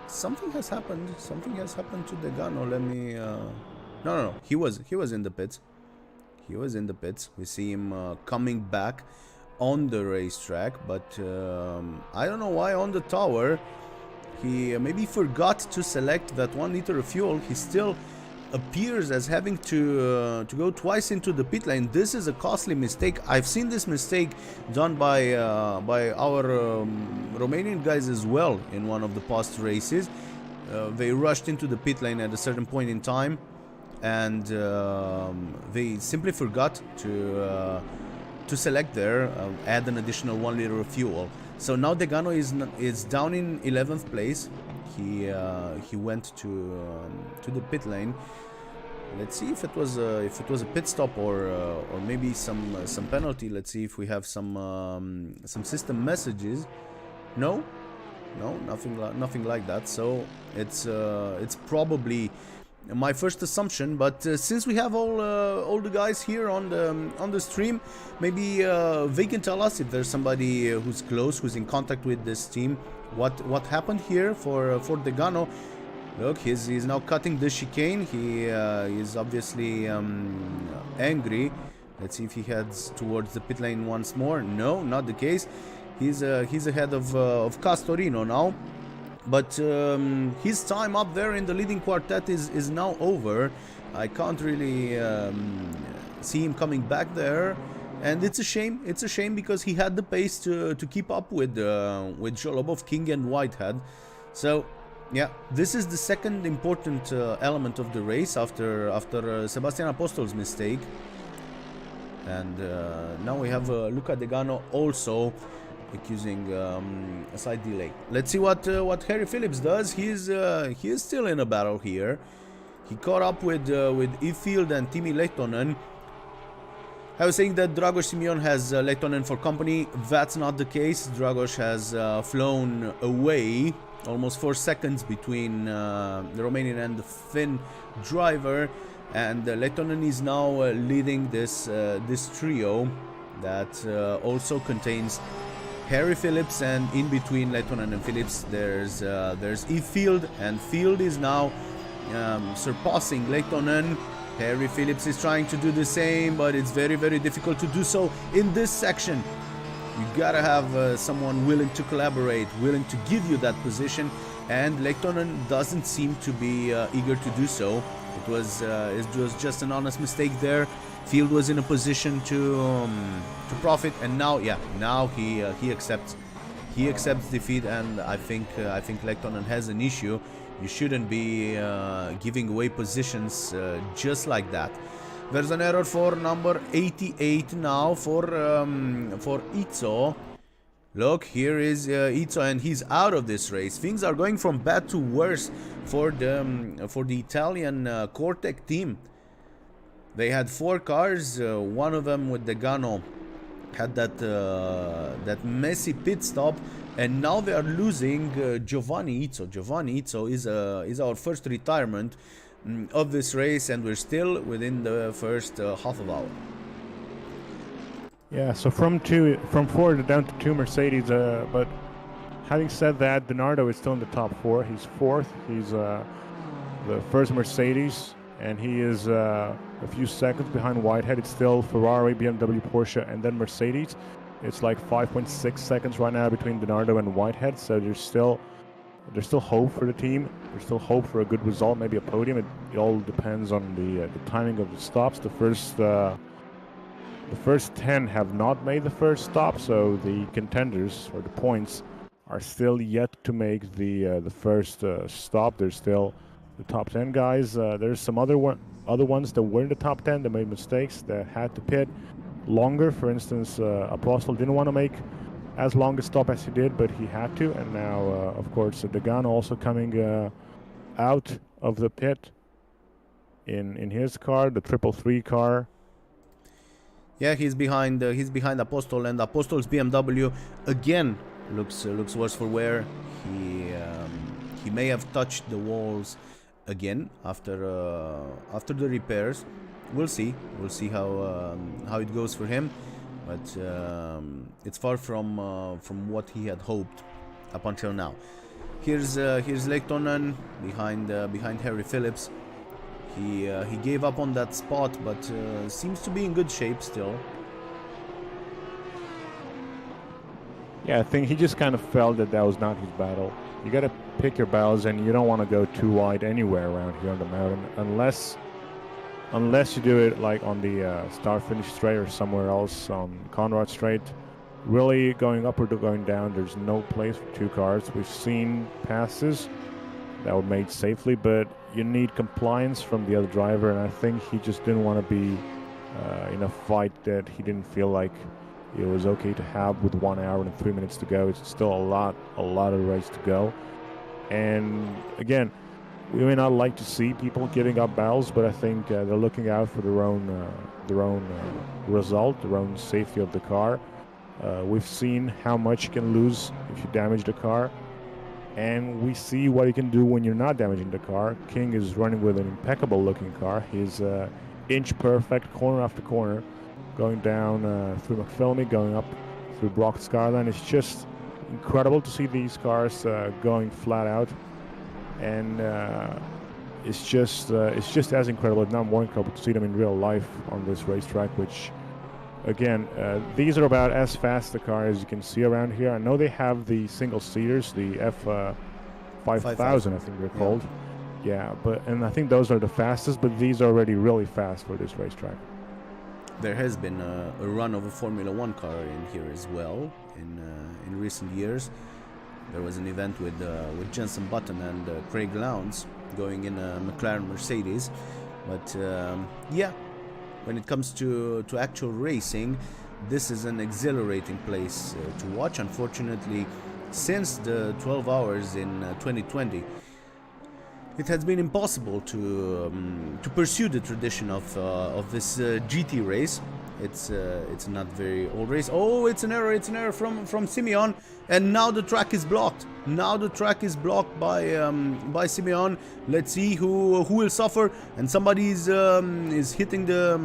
Something has happened. Something has happened to Degano. Let me... No. He was in the pits. He was in the pits. We see him coming back on the racetrack, but I don't know why on the tower he maybe forgot to select that 1 liter of fuel. He still appears as having to go twice into the pit lane. This is a costly mistake. I've seen this mistake done by our Romanian guys as well in one of the past races. They rushed into the pit lane at a certain point in time, and they simply forgot to select there, add an additional 1 liter of fuel. So now Degano is down in 11th place. He went to the pit lane. Let's see if it was a pit stop or maybe some penalty. Let's see if we have some system messages. No, nothing like that. So it's probably my first assumption, but since we have all the guys here on the stream, maybe they can tell us if there's somebody who's close, who's in contact with this team, what happened here for Degano. Look, he's now cutting the chicane. He is obviously angry. Let's see if he heads towards the pit lane once more. No, not the case. He's ahead of Castorino now. But his time up there in the leading quartet is now over. I can't really see him coming back there, and it's a shame. It's a shame because he had the pace to keep up with Jolobov, King, and Whitehead. So yeah, this is the second important element of the race after Sebastian Apostol's mistake, and now we have Luca Degano also accusing a side delay. Let's see what Harry Phillips does. He is still in a battle here. He caught up with Ifield and Timi Lehtonen. I was saying that Dragoș Simeon has Lehtonen for company. That's not the case. Dragoș has flown away, almost 4 seconds between the Romanian and the Finn driver, and Lehtonen is now leading this trio that also contains Harry Phillips, and in between Lehtonen and Phillips there's E-Field, and Field is now surpassing Lehtinen. Harry Phillips is trying to do the same, but it's very, very difficult to do so in this section. You gotta have someone willing to collaborate, willing to give you that position, and Lehtinen doesn't seem to be eager to do so. It was just an honest mistake there. Field was in a position to profit, and now he accepts defeat, and I think Lehtinen has an issue. You shouldn't be giving away positions just like that. There's an error for number 88 now for Izzo. Look, here is Izzo, and he's out of this race. Things are going from bad to worse for the Italian Cortec team. They had 4 cars. One of them with the Gano had that messy pit stop, and now they are losing Giovanni Izzo. Giovanni Izzo is our first retirement of this race, and we're still within the first half of hour. Yeah, so from 4 down to 2 Mercedes, but having said that, Bernardo is still in the top 4. He's 4th. He's the first Mercedes, and he is a few seconds behind Whitehead. It's still Ferrari, BMW, Porsche, and then Mercedes. It's like 5.6 seconds right now between Bernardo and Whitehead, so there's still hope for the team. There's still hope for a good result, maybe a podium. It all depends on the timing of the stops. The first 10 have not made the first stop, so the contenders or the points are still yet to make the first stop. There's still the top 10 guys. There's some other ones that were in the top 10 that made mistakes, that had to pit longer. For instance, Apostol didn't want to make as long a stop as he did, but he had to. And now, of course, Degano also coming out of the pit in his car, the 333 car. Yeah, he's behind Apostol, and Apostol's BMW again looks worse for wear. He may have touched the walls again after the repairs. We'll see how it goes for him, but it's far from what he had hoped up until now. Here's Lehtinen behind Harry Phillips. He gave up on that spot, but seems to be in good shape still. Yeah, I think he just kind of felt that was not his battle. You got to pick your battles, and you don't want to go too wide anywhere around here on the mountain, unless you do it like on the start-finish straight or somewhere else on Conrad Straight. Really going up or going down, there's no place for 2 cars. We've seen passes that were made safely, but you need compliance from the other driver, and I think he just didn't want to be in a fight that he didn't feel like it was okay to have with 1 hour and 3 minutes to go. It's still a lot of race to go, and again, we may not like to see people giving up battles, but I think they're looking out for their own result, their own safety of the car. We've seen how much you can lose if you damage the car, and we see what you can do when you're not damaging the car. King is running with an impeccable looking car. He's inch perfect, corner after corner, going down through McPhillamy, going up through Brock Skyline. It's just incredible to see these cars going flat out, and it's just as incredible, if not more incredible, to see them in real life on this racetrack, which again, these are about as fast a car as you can see around here. I know they have the single seaters, the F5000, I think they're called. Yeah, and I think those are the fastest, but these are already really fast for this racetrack. There has been a run of a Formula 1 car in here as well in recent years. There was an event with Jenson Button and Craig Lowndes going in a McLaren Mercedes, but yeah, when it comes to actual racing, this is an exhilarating place to watch. Unfortunately, since the 12 hours in 2020, it has been impossible to pursue the tradition of this GT race. It's not very old race. Oh, it's an error from Simeon, and now the track is blocked. Now the track is blocked by Simeon. Let's see who will suffer. And somebody is hitting the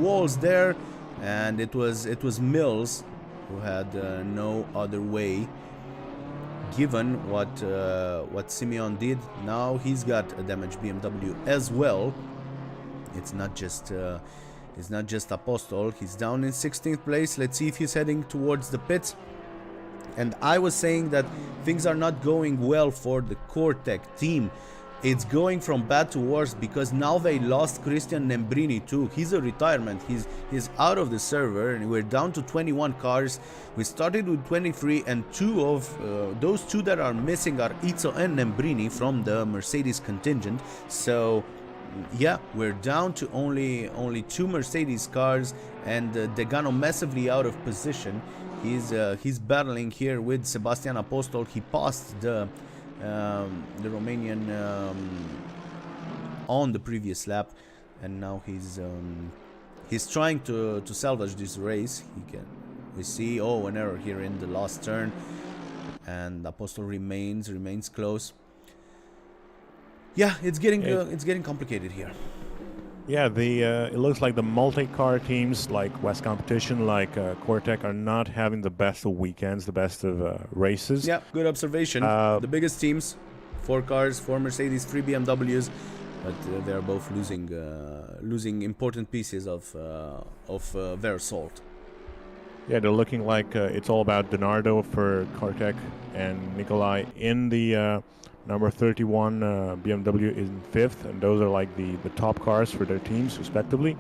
walls there, and it was Mills, who had no other way given what Simeon did. Now he's got a damaged BMW as well. It's not just Apostol. He's down in 16th place. Let's see if he's heading towards the pits. And I was saying that things are not going well for the Cortec team. It's going from bad to worse because now they lost Christian Nembrini too. He's a retirement. He's out of the server, and we're down to 21 cars. We started with 23, and two of those two that are missing are Izzo and Nembrini from the Mercedes contingent. So yeah, we're down to only two Mercedes cars, and Degano massively out of position. He's battling here with Sebastian Apostol. He passed the Romanian on the previous lap, and now he's trying to salvage this race. We see an error here in the last turn, and Apostol remains close. Yeah, it's getting complicated here. Yeah, it looks like the multi-car teams like West Competition, like Cortec, are not having the best of weekends, the best of races. Yeah, good observation. The biggest teams, 4 cars, 4 Mercedes, 3 BMWs, but they're both losing important pieces of their assault. Yeah, they're looking like it's all about Donardo for Cortec, and Nikolai in the number 31 BMW in 5th, and those are like the top cars for their teams respectively.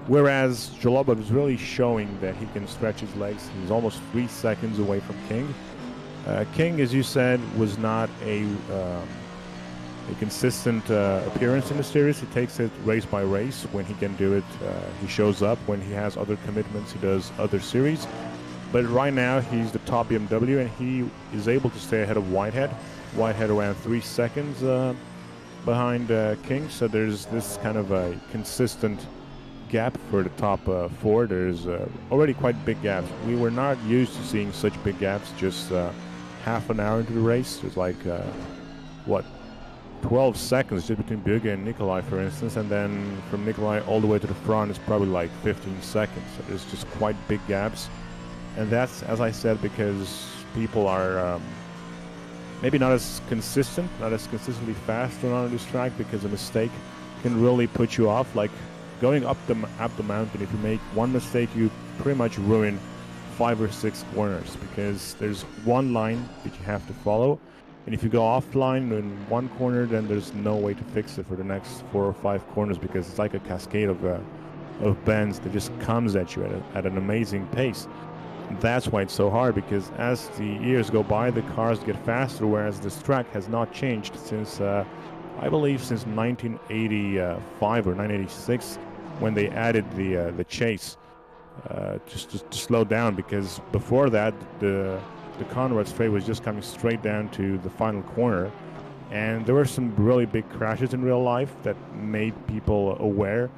Whereas Jalobov is really showing that he can stretch his legs. He's almost 3 seconds away from King. King, as you said, was not a consistent appearance in the series. He takes it race by race. When he can do it, he shows up. When he has other commitments, he does other series. But right now, he's the top BMW, and he is able to stay ahead of Whitehead. Whitehead around 3 seconds behind King, so there's this kind of a consistent gap for the top 4. There's already quite big gaps. We were not used to seeing such big gaps just half an hour into the race. There's like 12 seconds just between Bugge and Nikolai, for instance, and then from Nikolai all the way to the front is probably like 15 seconds. So there's just quite big gaps, and that's, as I said, because people are maybe not as consistently fast on this track, because a mistake can really put you off. Like going up the mountain, if you make one mistake, you pretty much ruin 5 or 6 corners, because there's one line that you have to follow, and if you go offline in one corner, then there's no way to fix it for the next 4 or 5 corners, because it's like a cascade of bends that just comes at you at an amazing pace. That's why it's so hard, because as the years go by, the cars get faster, whereas this track has not changed since, I believe, since 1985 or 1986, when they added the chase, just to slow down, because before that, the Conrad's Trei was just coming straight down to the final corner, and there were some really big crashes in real life that made people aware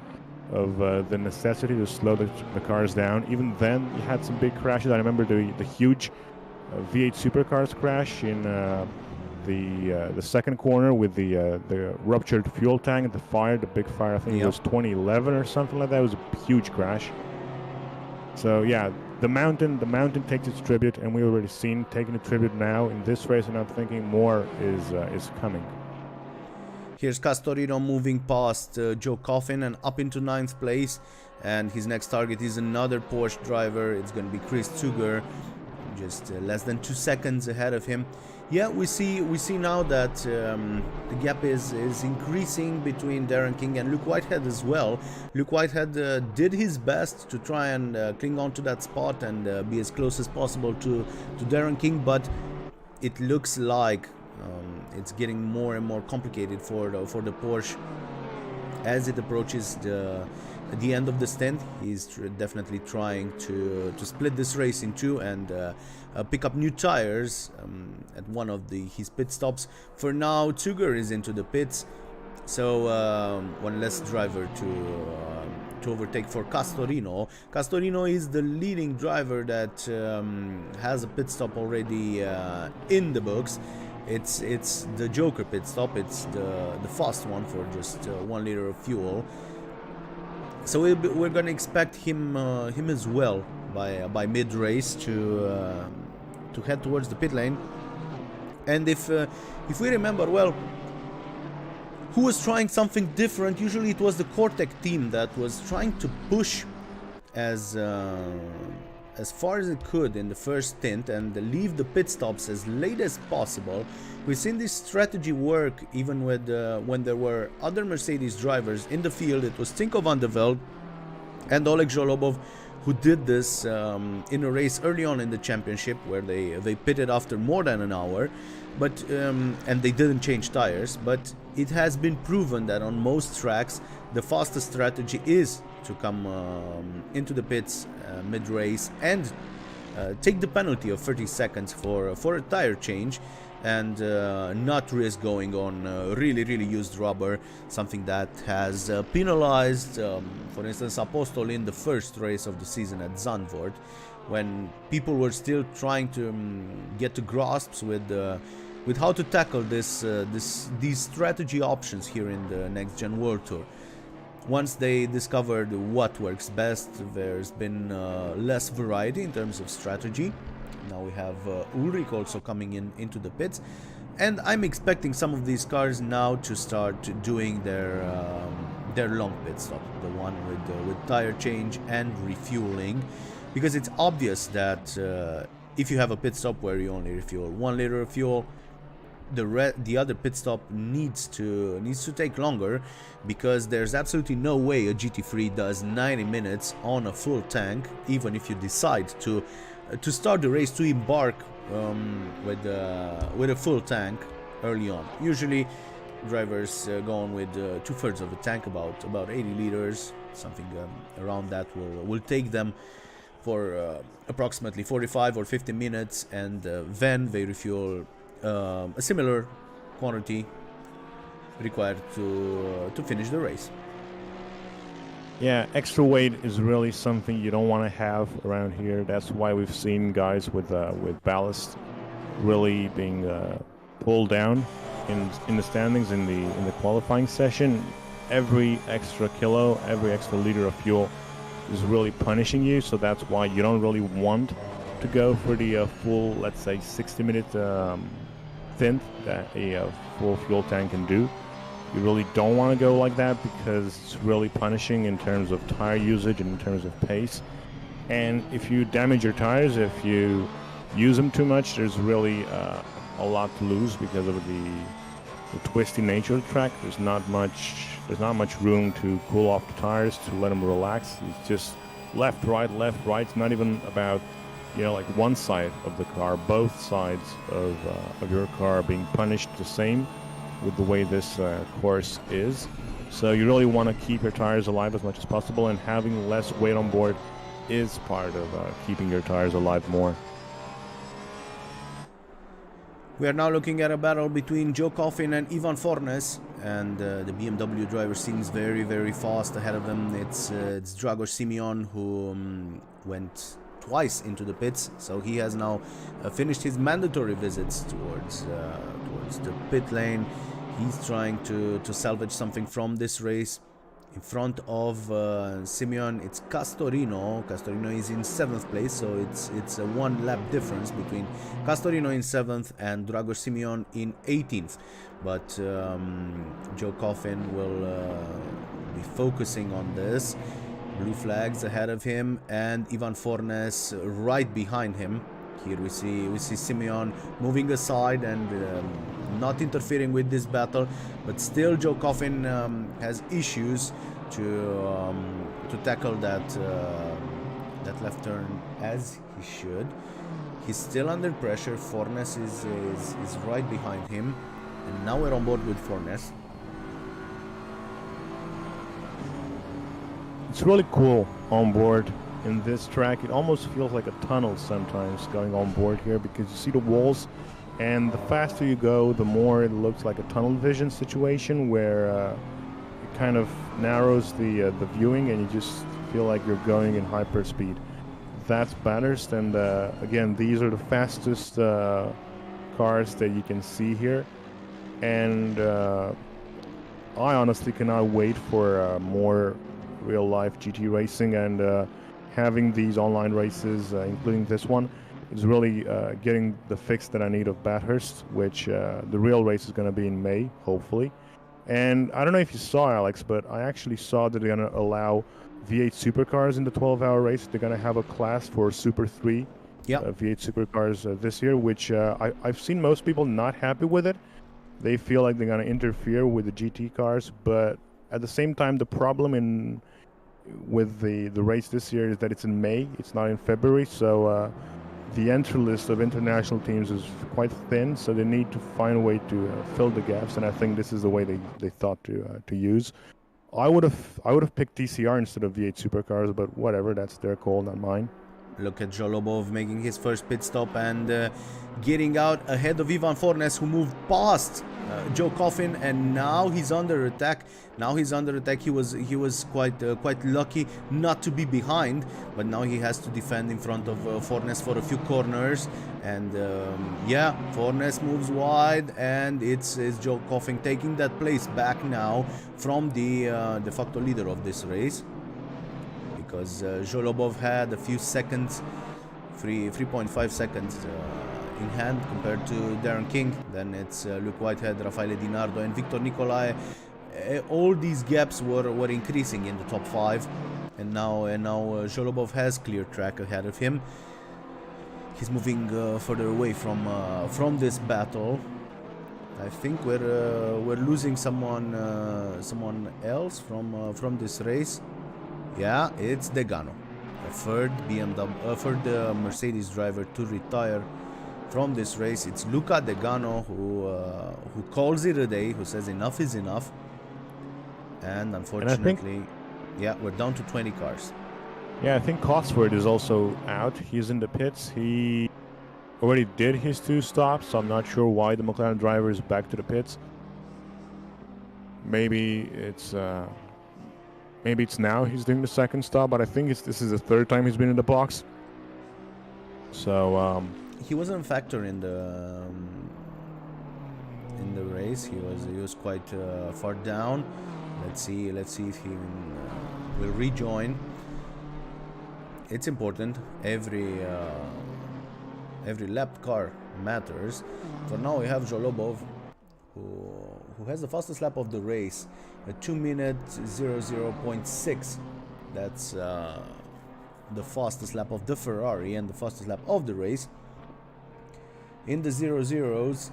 of the necessity to slow the cars down. Even then, you had some big crashes. I remember the huge V8 supercars crash in the second corner with the ruptured fuel tank and the big fire. I think it was 2011 or something like that. It was a huge crash. So yeah, the mountain takes its tribute, and we already seen taking a tribute now in this race, and I'm thinking more is coming. Here's Castorino moving past Joe Coffin and up into 9th place, and his next target is another Porsche driver. It's going to be Chris Zuger, just less than 2 seconds ahead of him. Yeah, we see now that the gap is increasing between Darren King and Luke Whitehead as well. Luke Whitehead did his best to try and cling on to that spot and be as close as possible to Darren King, but it looks like it's getting more and more complicated for the Porsche as it approaches the end of the stint. He's definitely trying to split this race in two and pick up new tires at one of his pit stops. For now, Zuger is into the pits, so one less driver to overtake for Castorino. Castorino is the leading driver that has a pit stop already in the books. It's the Joker pit stop. It's the fast one for just 1 liter of fuel. So we're gonna expect him as well by mid race to head towards the pit lane. And if we remember well, who was trying something different? Usually it was the Cortec team that was trying to push as far as it could in the first stint and leave the pit stops as late as possible. We've seen this strategy work even with when there were other Mercedes drivers in the field. It was Tinko van der Velde and Oleg Zholobov who did this in a race early on in the championship, where they pitted after more than an hour, but and they didn't change tires. But it has been proven that on most tracks the fastest strategy is to come into the pits mid-race and take the penalty of 30 seconds for a tire change, and not risk going on really used rubber, something that has penalized, for instance, Apostol in the first race of the season at Zandvoort, when people were still trying to get to grasps with how to tackle these strategy options here in the NXTGEN World Tour. Once they discovered what works best, there's been less variety in terms of strategy. Now we have Ulrich also coming into the pits, and I'm expecting some of these cars now to start doing their long pit stop, the one with tire change and refueling, because it's obvious that if you have a pit stop where you only refuel 1 liter of fuel, the other pit stop needs to take longer, because there's absolutely no way a GT3 does 90 minutes on a full tank, even if you decide to start the race, to embark with a full tank early on. Usually drivers go on with 2/3 of a tank, about 80 liters, something around that will take them for approximately 45 or 50 minutes, and then they refuel a similar quantity required to finish the race. Yeah, extra weight is really something you don't want to have around here. That's why we've seen guys with ballast really being pulled down in the standings in the qualifying session. Every extra kilo, every extra liter of fuel is really punishing you. So that's why you don't really want to go for the full, let's say, 60-minute stint that a full fuel tank can do. You really don't want to go like that, because it's really punishing in terms of tire usage and in terms of pace. And if you damage your tires, if you use them too much, there's really a lot to lose because of the twisty nature of the track. There's not much room to cool off the tires, to let them relax. It's just left, right. It's not even about, like one side of the car. Both sides of your car are being punished the same with the way this course is. So you really want to keep your tires alive as much as possible, and having less weight on board is part of keeping your tires alive more. We are now looking at a battle between Joe Coffin and Ivan Fornes, and the BMW driver seems very fast ahead of them. It's Dragoș Simeon who went twice into the pits, so he has now finished his mandatory visits towards the pit lane. He's trying to salvage something from this race. In front of Simeon, it's Castorino. Castorino is in 7th place, so it's a 1 lap difference between Castorino in 7th and Dragoș Simeon in 18th. But Joe Coffin will be focusing on this. Blue flags ahead of him, and Ivan Fornes right behind him. Here we see Simeon moving aside and not interfering with this battle, but still Joe Coffin has issues to tackle that left turn as he should. He's still under pressure. Fornes is right behind him, and now we're on board with Fornes. It's really cool on board in this track. It almost feels like a tunnel sometimes going on board here, because you see the walls, and the faster you go, the more it looks like a tunnel vision situation, where it kind of narrows the viewing, and you just feel like you're going in hyper speed. That's Bathurst, and again, these are the fastest cars that you can see here, and I honestly cannot wait for more real-life GT racing, and having these online races, including this one, It's really getting the fix that I need of Bathurst, which the real race is going to be in May, hopefully. And I don't know if you saw, Alex, but I actually saw that they're going to allow V8 supercars in the 12-hour race. They're going to have a class for Super 3 V8 supercars this year, which I've seen most people not happy with it. They feel like they're going to interfere with the GT cars, but at the same time, the problem with the race this year is that it's in May, it's not in February, so the entry list of international teams is quite thin, so they need to find a way to fill the gaps, and I think this is the way they thought to use. I would have picked TCR instead of V8 supercars, but whatever, that's their call, not mine. Look at Jolobov making his first pit stop and getting out ahead of Ivan Fornes, who moved past Joe Coffin, and now he's under attack. He was quite lucky not to be behind, but now he has to defend in front of Fornes for a few corners. And yeah, Fornes moves wide, and it's Joe Coffin taking that place back now from the de facto leader of this race. Because Jolobov had a few seconds, 3.5 seconds in hand compared to Darren King. Then it's Luke Whitehead, Raffaele Di Nardo, and Victor Nicolai. All these gaps were increasing in the top 5, and now Jolobov has clear track ahead of him. He's moving further away from this battle. I think we're losing someone else from this race. Yeah, it's Degano, a third Mercedes driver to retire from this race. It's Luca Degano who calls it a day, who says enough is enough. And unfortunately, yeah, we're down to 20 cars. Yeah, I think Cosworth is also out. He's in the pits. He already did his 2 stops, so I'm not sure why the McLaren driver is back to the pits. Maybe it's now he's doing the 2nd stop, but I think this is the 3rd time he's been in the box. So he wasn't a factor in the race. He was quite far down. Let's see if he will rejoin. It's important. Every lapped car matters. For now, we have Jolobov, who has the fastest lap of the race, a 2-minute 00.6. That's the fastest lap of the Ferrari and the fastest lap of the race. In the 00s,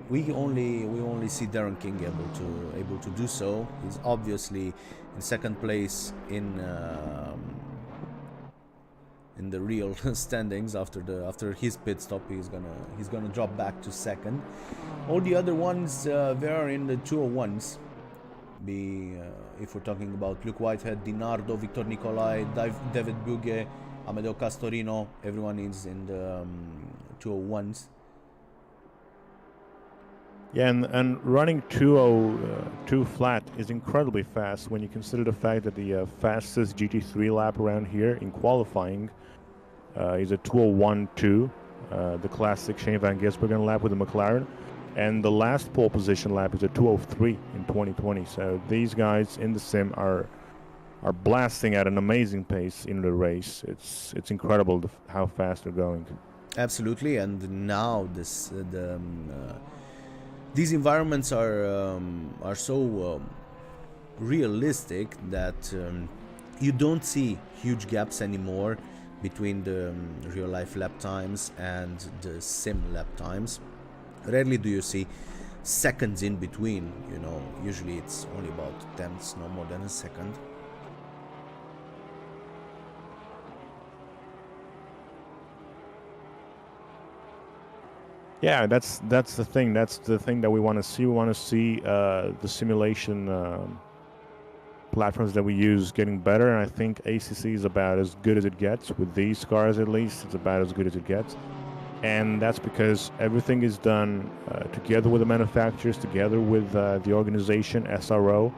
we only see Darren King able to do so. He's obviously in 2nd place in the real standings after his pit stop. He's gonna drop back to 2nd. All the other ones they are in the 201s. If we're talking about Luke Whitehead, Di Nardo, Victor Nicolai, David Bugge, Amedeo Castorino, everyone is in the 201s. Yeah, and running 202 flat is incredibly fast when you consider the fact that the fastest GT3 lap around here in qualifying is a 201.2, the classic Shane Van Gisbergen lap with the McLaren, and the last pole position lap is a 203 in 2020. So these guys in the sim are blasting at an amazing pace in the race. It's incredible how fast they're going. Absolutely, and now these environments are so realistic that you don't see huge gaps anymore between the real life lap times and the sim lap times. Rarely do you see seconds in between, you know. Usually it's only about tenths, no more than a second. Yeah, that's the thing. That's the thing that we want to see. We want to see the simulation platforms that we use getting better, and I think ACC is about as good as it gets. With these cars, at least, it's about as good as it gets. And that's because everything is done together with the manufacturers, together with the organization SRO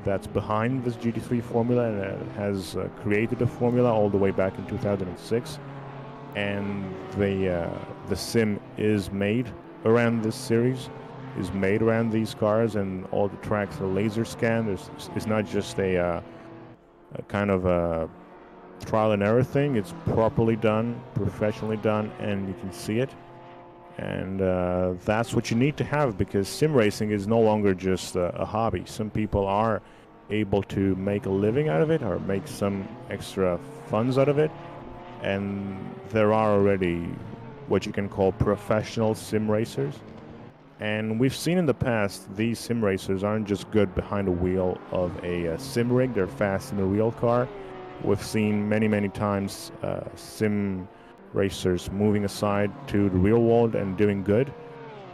that's behind this GT3 formula, and has created the formula all the way back in 2006. And the sim is made around this series, is made around these cars, and all the tracks are laser scanned. It's not just a kind of a trial and error thing. It's properly done, professionally done, and you can see it. And that's what you need to have, because sim racing is no longer just a hobby. Some people are able to make a living out of it or make some extra funds out of it. And there are already what you can call professional sim racers. And we've seen in the past, these sim racers aren't just good behind the wheel of a sim rig, they're fast in a real car. We've seen many times sim racers moving aside to the real world and doing good,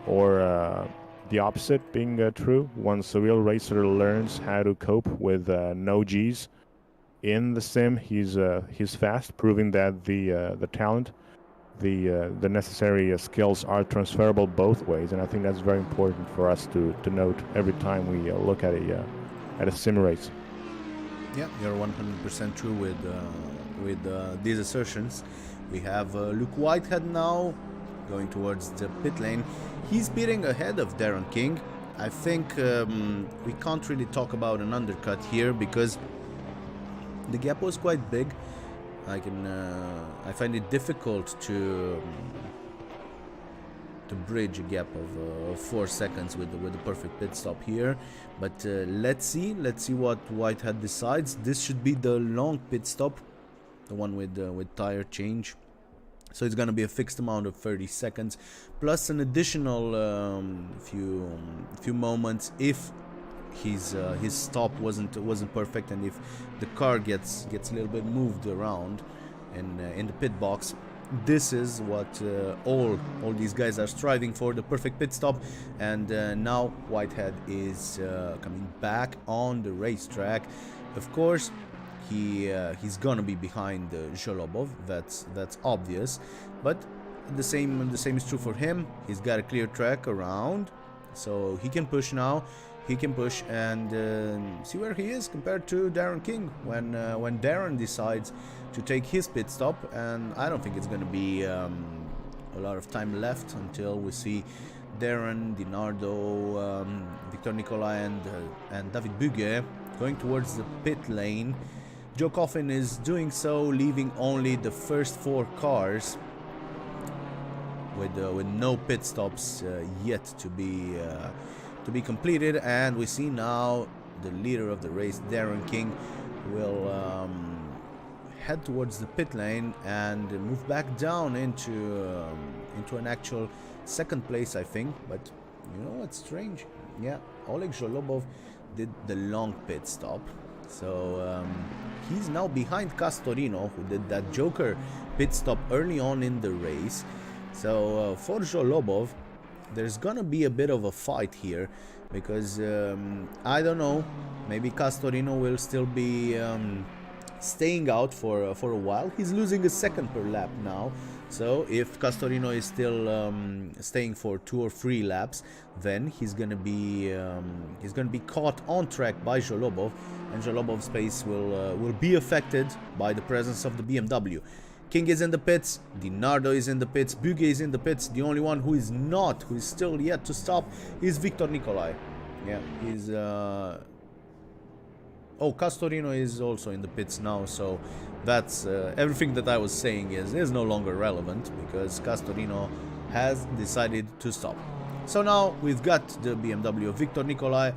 or the opposite being true. Once a real racer learns how to cope with no G's in the sim, he's fast, proving that the talent, the necessary skills are transferable both ways. And I think that's very important for us to note every time we look at a sim race. Yeah, you're 100% true with these assertions. We have Luke Whitehead now going towards the pit lane. He's speeding ahead of Darren King. I think we can't really talk about an undercut here because the gap was quite big. I find it difficult to bridge a gap of 4 seconds with the perfect pit stop here. But let's see what Whitehead decides. This should be the long pit stop, the one with tire change. So it's gonna be a fixed amount of 30 seconds plus an additional few moments if his stop wasn't perfect, and if the car gets a little bit moved around in the pit box. This is what all these guys are striving for, the perfect pit stop. And now Whitehead is coming back on the racetrack. Of course, he's gonna be behind Zholobov. That's obvious, but the same is true for him. He's got a clear track around, so he can push now. He can push and see where he is compared to Darren King when Darren decides to take his pit stop. And I don't think it's going to be a lot of time left until we see Darren, Dinardo, Victor Nicolai and David Buge going towards the pit lane. Joe Coffin is doing so, leaving only the first 4 cars with no pit stops yet to be completed. And we see now the leader of the race, Darren King, will head towards the pit lane and move back down into an actual second place, I think. But you know what's strange? Yeah, Oleg Zholobov did the long pit stop, so he's now behind Castorino, who did that Joker pit stop early on in the race. So for Zholobov, there's gonna be a bit of a fight here, because I don't know, maybe Castorino will still be staying out for a while. He's losing a second per lap now, so if Castorino is still staying for 2 or 3 laps, then he's gonna be caught on track by Zholobov, and Zholobov's pace will be affected by the presence of the BMW. King is in the pits, Dinardo is in the pits, Buge is in the pits. The only one who is not, who is still yet to stop, is Victor Nicolai. Yeah, he's Castorino is also in the pits now, so that's everything that I was saying is no longer relevant, because Castorino has decided to stop. So now we've got the BMW of Victor Nicolai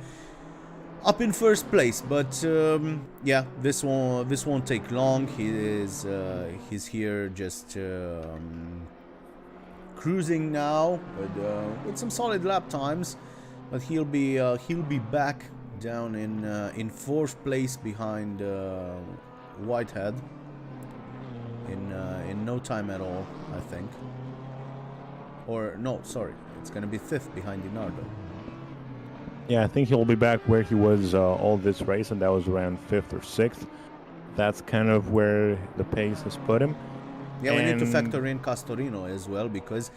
up in first place, but yeah, this won't take long. He's here just cruising now with some solid lap times, but he'll be back down in 4th place behind Whitehead in no time at all, I think. Or no, sorry, it's gonna be 5th behind Dinardo. Yeah, I think he'll be back where he was all this race, and that was around 5th or 6th. That's kind of where the pace has put him. Yeah, we need to factor in Castorino as well, because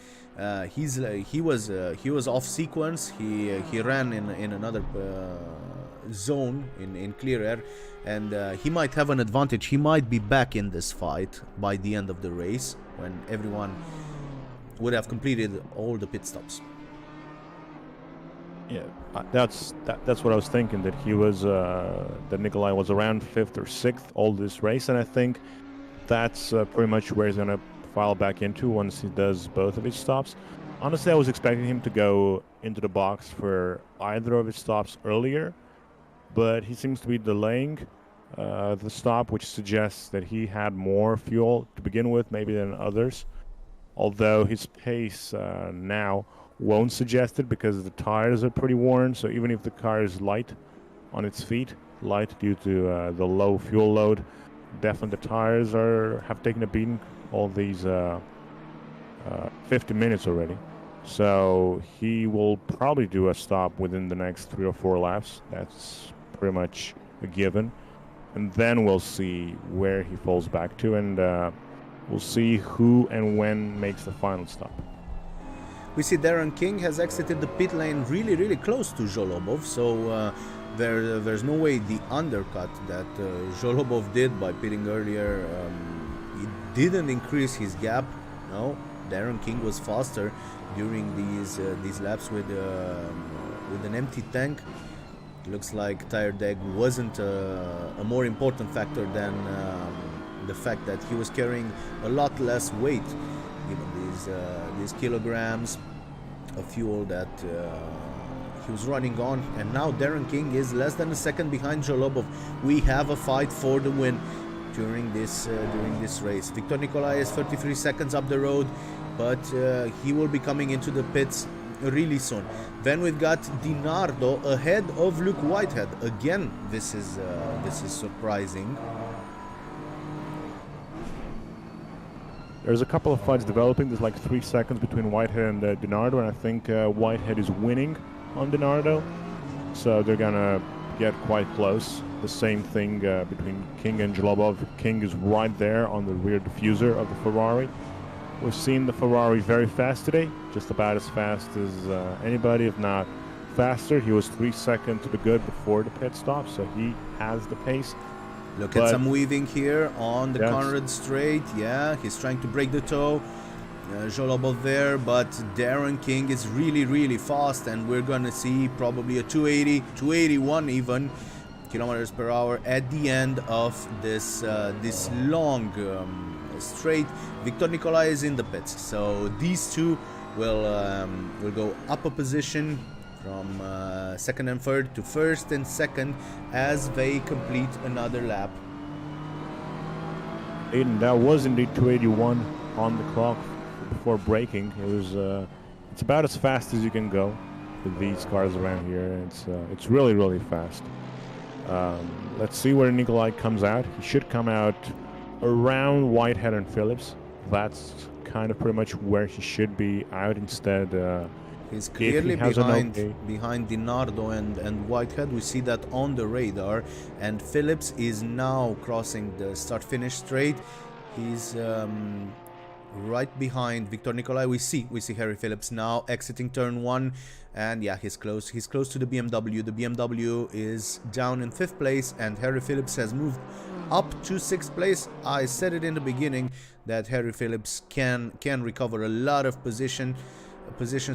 he was off sequence. He ran in another zone in clear air, and he might have an advantage. He might be back in this fight by the end of the race, when everyone would have completed all the pit stops. Yeah, that's what I was thinking, that he was that Nicolai was around 5th or 6th all this race, and I think that's pretty much where he's going to file back into once he does both of his stops. Honestly, I was expecting him to go into the box for either of his stops earlier, but he seems to be delaying the stop, which suggests that he had more fuel to begin with, maybe than others. Although his pace now won't suggest it because the tires are pretty worn, so even if the car is light on its feet, light due to the low fuel load, definitely the tires have taken a beating all these 50 minutes already. So he will probably do a stop within the next 3 or 4 laps. That's pretty much a given. And then we'll see where he falls back to, and we'll see who and when makes the final stop. We see Darren King has exited the pit lane really close to Zholobov, so there's no way the undercut that Zholobov did by pitting earlier, it didn't increase his gap. No, Darren King was faster during these laps with an empty tank. Looks like tire deg wasn't a more important factor than the fact that he was carrying a lot less weight, given these kilograms of fuel that he was running on. And now Darren King is less than a second behind Zholobov. We have a fight for the win during this race. Victor Nicolai is 33 seconds up the road, but he will be coming into the pits really soon. Then we've got DiNardo ahead of Luke Whitehead. Again, this is surprising. There's a couple of fights developing. There's like 3 seconds between Whitehead and DiNardo, and I think Whitehead is winning on DiNardo, so they're gonna get quite close. The same thing between King and Zholobov. King is right there on the rear diffuser of the Ferrari. We've seen the Ferrari very fast today, just about as fast as anybody, if not faster. He was 3 seconds to the good before the pit stop, so he has the pace. Look at some weaving here on the Conrad straight. Yeah, he's trying to break the toe. Zholobov there, but Darren King is really fast, and we're gonna see probably a 280, 281 even kilometers per hour at the end of this long straight. Victor Nicolai is in the pits, so these two will go up a position from second and third to first and second as they complete another lap. Aiden, that was indeed 281 on the clock before braking. It was it's about as fast as you can go with these cars around here. It's really fast. Let's see where Nicolai comes out. He should come out around Whitehead and Phillips. That's kind of pretty much where he should be out. Instead, he's clearly behind DiNardo and Whitehead. We see that on the radar, and Phillips is now crossing the start-finish straight. He's right behind Victor Nicolai. We see Harry Phillips now exiting turn 1, and yeah, he's close to the BMW. The BMW is down in 5th place, and Harry Phillips has moved up to 6th place. I said it in the beginning that Harry Phillips can recover a lot of positions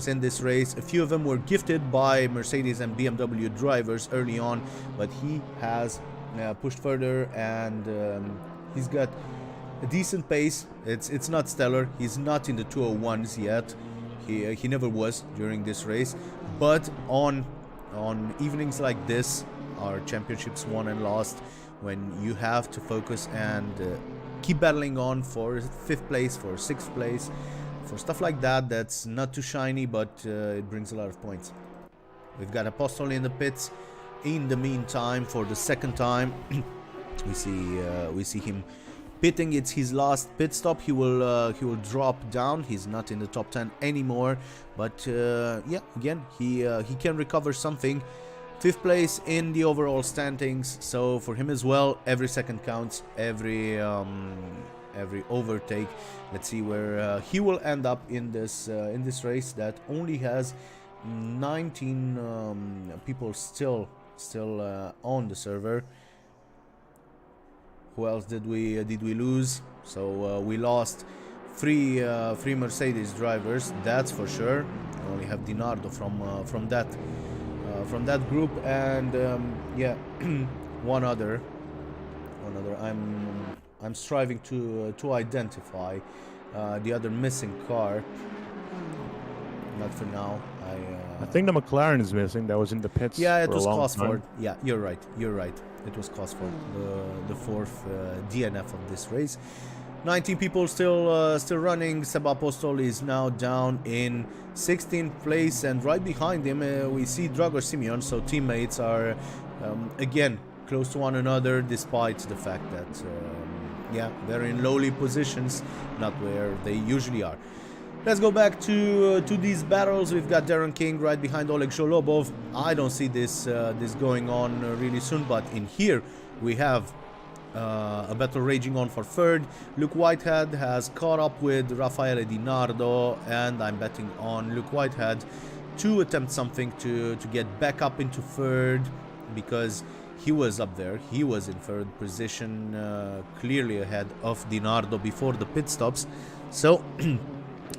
in this race. A few of them were gifted by Mercedes and BMW drivers early on, but he has pushed further, and he's got a decent pace. It's not stellar. He's not in the 201s yet. He never was during this race, but on evenings like this, our championships won and lost, when you have to focus and keep battling on for 5th place, for 6th place, for stuff like that, that's not too shiny, but it brings a lot of points. We've got Apostol in the pits. In the meantime, for the second time, we see him pitting. It's his last pit stop. He will drop down. He's not in the top 10 anymore, but yeah, again, he can recover something. 5th place in the overall standings, so for him as well, every second counts, every overtake. Let's see where he will end up in this race that only has 19 people still on the server. Who else did we lose? So we lost three Mercedes drivers, that's for sure. We only have DiNardo from that group, and yeah, one other. I'm striving to identify the other missing car. Not for now. I think the McLaren is missing. That was in the pits. Yeah, it for was a long Cosford. time. Yeah, you're right. You're right. It was Cosford, the fourth DNF of this race. 19 people still running. Seb Apostol is now down in 16th place, and right behind him we see Dragoș Simeon. So teammates are again close to one another, despite the fact that yeah, they're in lowly positions, not where they usually are. Let's go back to these battles. We've got Darren King right behind Oleg Zholobov. I don't see this going on really soon, but in here we have a battle raging on for third. Luke Whitehead has caught up with Raffaele Di Nardo, and I'm betting on Luke Whitehead to attempt something to get back up into third, because he was up there. He was in third position, clearly ahead of Di Nardo before the pit stops. So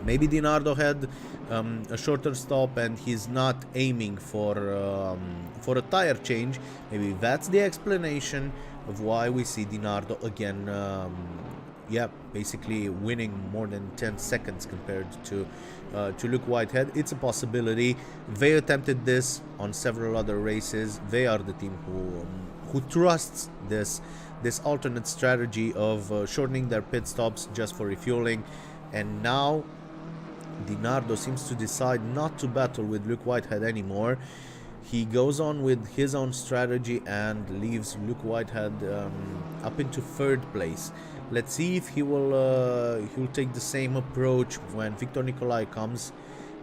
maybe Di Nardo had a shorter stop and he's not aiming for a tire change. Maybe that's the explanation of why we see Di Nardo again, yeah, basically winning more than 10 seconds compared to Luke Whitehead. It's a possibility. They attempted this on several other races. They are the team who trusts this alternate strategy of shortening their pit stops just for refueling. And now Di Nardo seems to decide not to battle with Luke Whitehead anymore. He goes on with his own strategy and leaves Luke Whitehead up into third place. Let's see if he'll take the same approach when Victor Nicolai comes,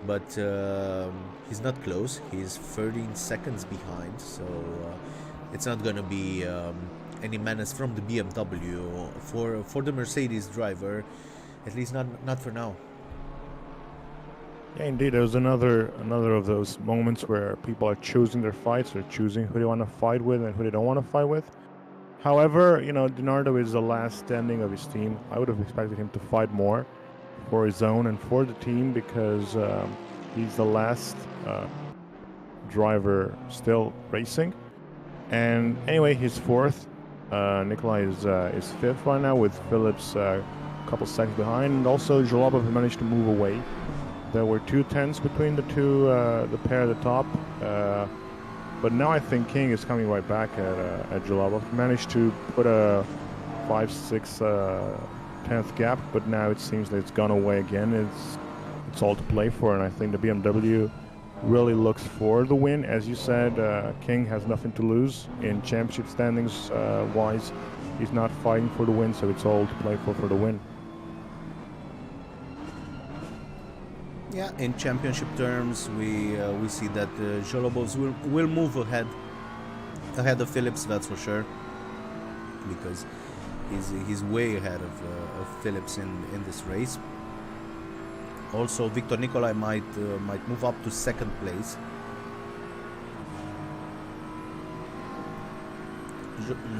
but he's not close. He's 13 seconds behind, so it's not gonna be any menace from the BMW for the Mercedes driver, at least not for now. Yeah, indeed. There was another of those moments where people are choosing their fights, or choosing who they want to fight with and who they don't want to fight with. However, you know, Di Nardo is the last standing of his team. I would have expected him to fight more for his own and for the team, because he's the last driver still racing. And anyway, he's fourth. Nikolai is fifth right now, with Phillips a couple seconds behind, and also Zholobov managed to move away. There were 2 tenths between the two, the pair at the top. But now I think King is coming right back at Zholobov. He managed to put a 5-6 tenth gap, but now it seems that it's gone away again. It's all to play for, and I think the BMW really looks for the win. As you said, King has nothing to lose in championship standings wise. He's not fighting for the win, so it's all to play for the win. Yeah, in championship terms, we see that Zholobov will move ahead of Phillips, that's for sure, because he's way ahead of Phillips in this race. Also, Victor Nicolai might move up to second place.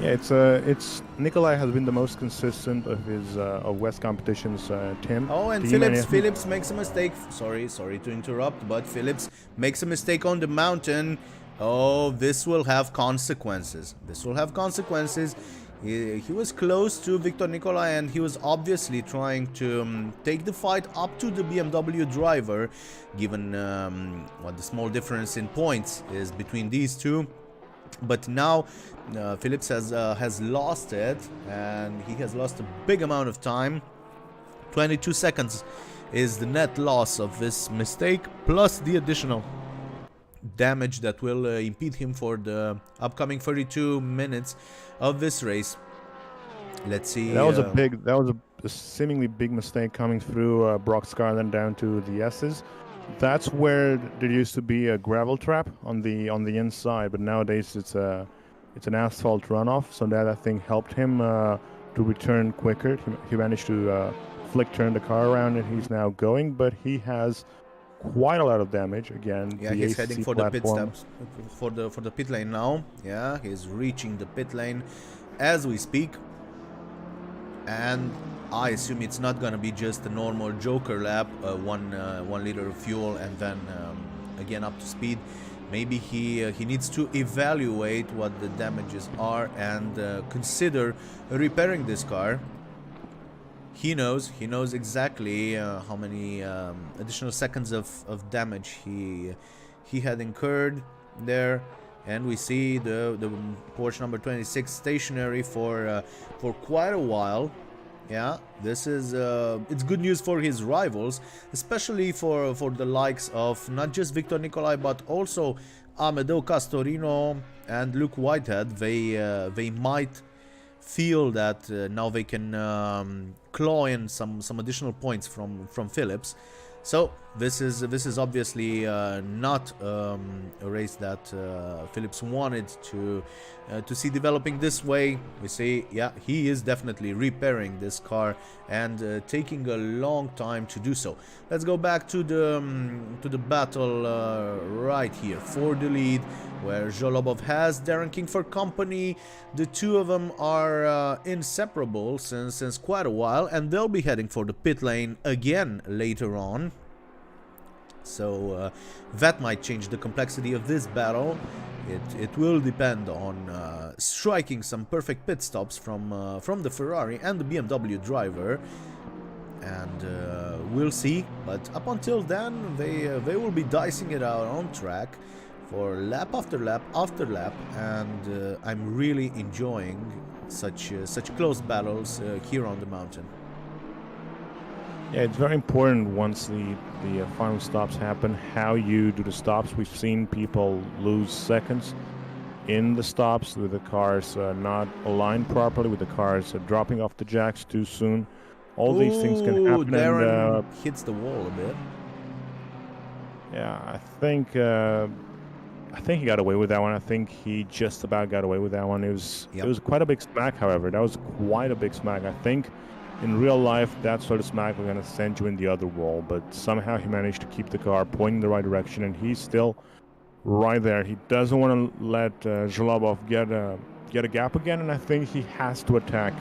Yeah, it's Nikolai has been the most consistent of his of West competitions. Team. Oh, and Phillips makes a mistake. Sorry to interrupt, but Phillips makes a mistake on the mountain. Oh, this will have consequences. This will have consequences. He was close to Victor Nicolai, and he was obviously trying to take the fight up to the BMW driver, given what the small difference in points is between these two. But now Phillips has lost it, and he has lost a big amount of time. 22 seconds is the net loss of this mistake, plus the additional damage that will impede him for the upcoming 32 minutes of this race. Let's see. That was a seemingly big mistake coming through Brock's car and then down to the S's. That's where there used to be a gravel trap on the inside, but nowadays it's an asphalt runoff. So that, I think, helped him to return quicker. He managed to flick turn the car around, and he's now going, but he has quite a lot of damage again. Yeah, he's heading for the pit stops, for the pit lane now. Yeah, he's reaching the pit lane as we speak, and I assume it's not gonna be just a normal Joker lap, 1 liter of fuel and then again up to speed. maybe he needs to evaluate what the damages are and consider repairing this car. He knows exactly how many additional seconds of damage he had incurred there, and we see the Porsche number 26 stationary for quite a while. Yeah, this is it's good news for his rivals, especially for the likes of not just Victor Nicolai but also Amedeo Castorino and Luke Whitehead. They might feel that now they can claw in some additional points from Phillips. So this is obviously not a race that Phillips wanted to see developing this way. We see, yeah, he is definitely repairing this car and taking a long time to do so. Let's go back to the battle right here for the lead, where Zholobov has Darren King for company. The two of them are inseparable since quite a while, and they'll be heading for the pit lane again later on. So that might change the complexity of this battle. It will depend on striking some perfect pit stops from the Ferrari and the BMW driver, and we'll see. But up until then, they will be dicing it out on track for lap after lap after lap, and I'm really enjoying such close battles here on the mountain. Yeah, it's very important once the final stops happen, how you do the stops. We've seen people lose seconds in the stops with the cars not aligned properly, with the cars dropping off the jacks too soon. All these things can happen. Darren and, hits the wall a bit. Yeah, I think he got away with that one. I think he just about got away with that one. It was quite a big smack, however. That was quite a big smack. I think in real life, that sort of smack was going to send you in the other wall, but somehow he managed to keep the car pointing in the right direction, and he's still right there. He doesn't want to let Zholobov get a gap again, and I think he has to attack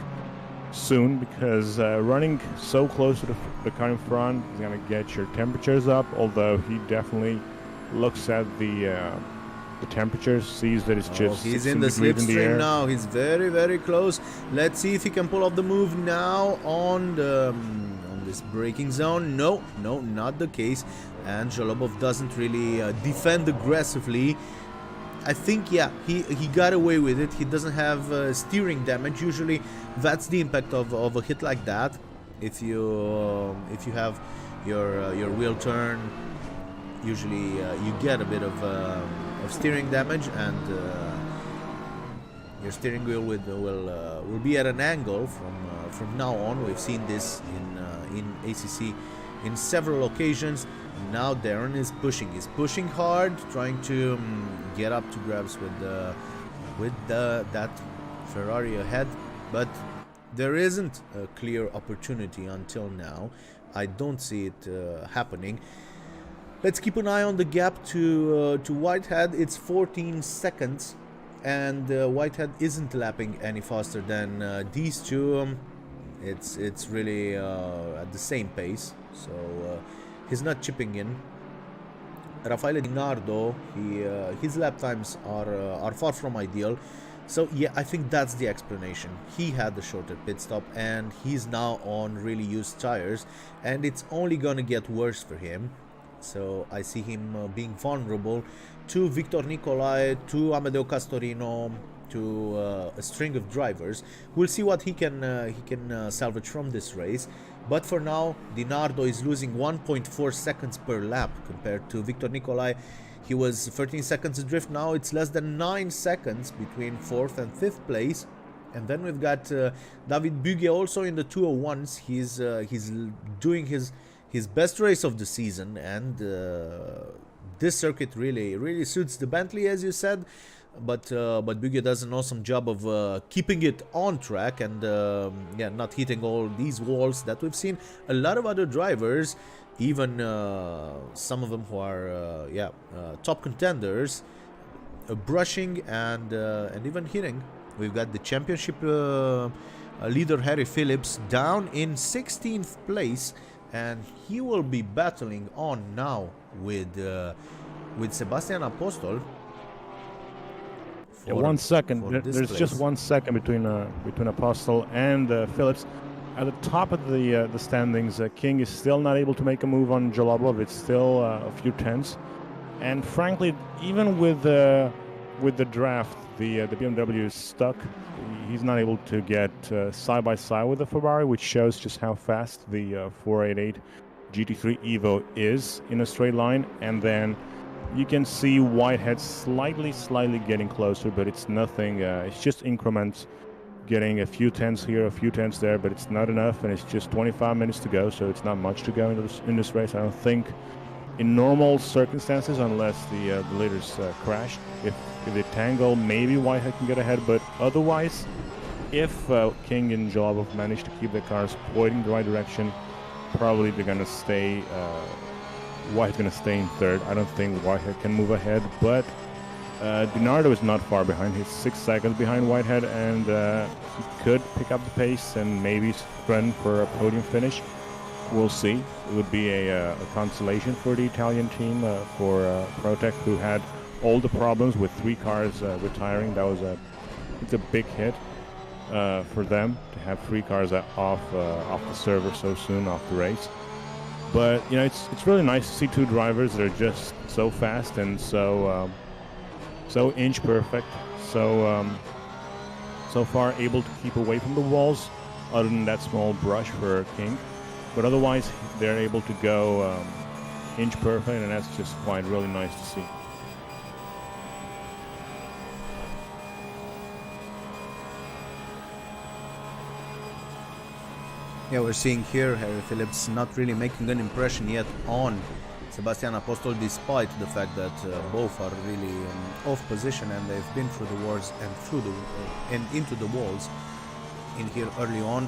soon, because running so close to the car in front is going to get your temperatures up, although he definitely looks at the temperatures, sees that it's just he's in the slipstream now. He's very, very close. Let's see if he can pull off the move now on this braking zone. No, not the case. And Zholobov doesn't really defend aggressively. I think, yeah, he got away with it. He doesn't have steering damage. Usually that's the impact of a hit like that. If you have your wheel turn, usually you get a bit of steering damage, and your steering wheel will be at an angle from now on. We've seen this in ACC in several occasions. Now Darren is pushing. He's pushing hard, trying to get up to grabs with that Ferrari ahead, but there isn't a clear opportunity until now. I don't see it happening. Let's keep an eye on the gap to Whitehead. It's 14 seconds, and Whitehead isn't lapping any faster than these two. It's really at the same pace, so he's not chipping in. Raffaele Di Nardo, his lap times are far from ideal. So yeah, I think that's the explanation. He had the shorter pit stop, and he's now on really used tires, and it's only gonna get worse for him. So I see him being vulnerable to Victor Nicolai, to Amedeo Castorino, to a string of drivers. We'll see what he can salvage from this race. But for now, Di Nardo is losing 1.4 seconds per lap compared to Victor Nicolai. He was 13 seconds adrift. Now it's less than 9 seconds between 4th and 5th place. And then we've got David Buge also in the 201s. He's doing his best race of the season, and this circuit really suits the Bentley, as you said. But Buge does an awesome job of keeping it on track and not hitting all these walls that we've seen. A lot of other drivers, even some of them who are top contenders, brushing and even hitting. We've got the championship leader Harry Phillips down in 16th place, and he will be battling on now with with Sebastian Apostol. Yeah, 1 second. There's place. just 1 second between Apostol and Phillips. At the top of the standings, King is still not able to make a move on Jalobov. It's still a few tenths. And frankly, even with the draft, the BMW is stuck. He's not able to get side by side with the Ferrari, which shows just how fast the 488 GT3 Evo is in a straight line. And then you can see Whitehead slightly getting closer, but it's nothing. It's just increments, getting a few tenths here, a few tenths there, but it's not enough. And it's just 25 minutes to go, so it's not much to go in this race. I don't think, in normal circumstances, unless the leaders crash. If they tangle, maybe Whitehead can get ahead, but otherwise, if King and Jalobov manage to keep their cars pointing the right direction, probably they're going to stay. Whitehead's going to stay in third. I don't think Whitehead can move ahead, but DiNardo is not far behind. He's 6 seconds behind Whitehead, and he could pick up the pace and maybe run for a podium finish. We'll see. It would be a consolation for the Italian team, for Protec, who had all the problems with 3 cars retiring. That was it's a big hit for them to have 3 cars off the server so soon, off the race. But you know, it's really nice to see 2 drivers that are just so fast and so inch perfect, so far able to keep away from the walls, other than that small brush for King. But otherwise, they're able to go inch perfect, and that's just quite really nice to see. Yeah, we're seeing here Harry Phillips not really making an impression yet on Sebastian Apostol, despite the fact that both are really off position, and they've been through the walls and and into the walls in here early on.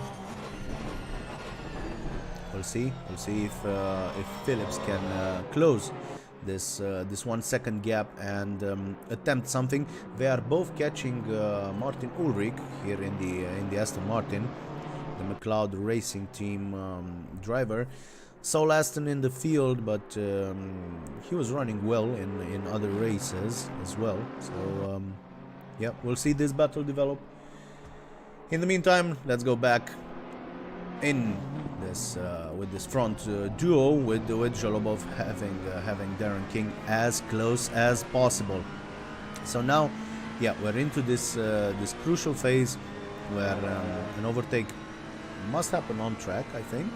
We'll see if Phillips can close this 1 second gap and attempt something. They are both catching Martin Ulrich here in the Aston Martin, the McLeod Racing Team driver. Saul Aston in the field, but he was running well in other races as well. So yeah, we'll see this battle develop. In the meantime, let's go back in this with this front duo with Jalobov having Darren King as close as possible. So now, yeah, we're into this crucial phase where an overtake must happen on track. I think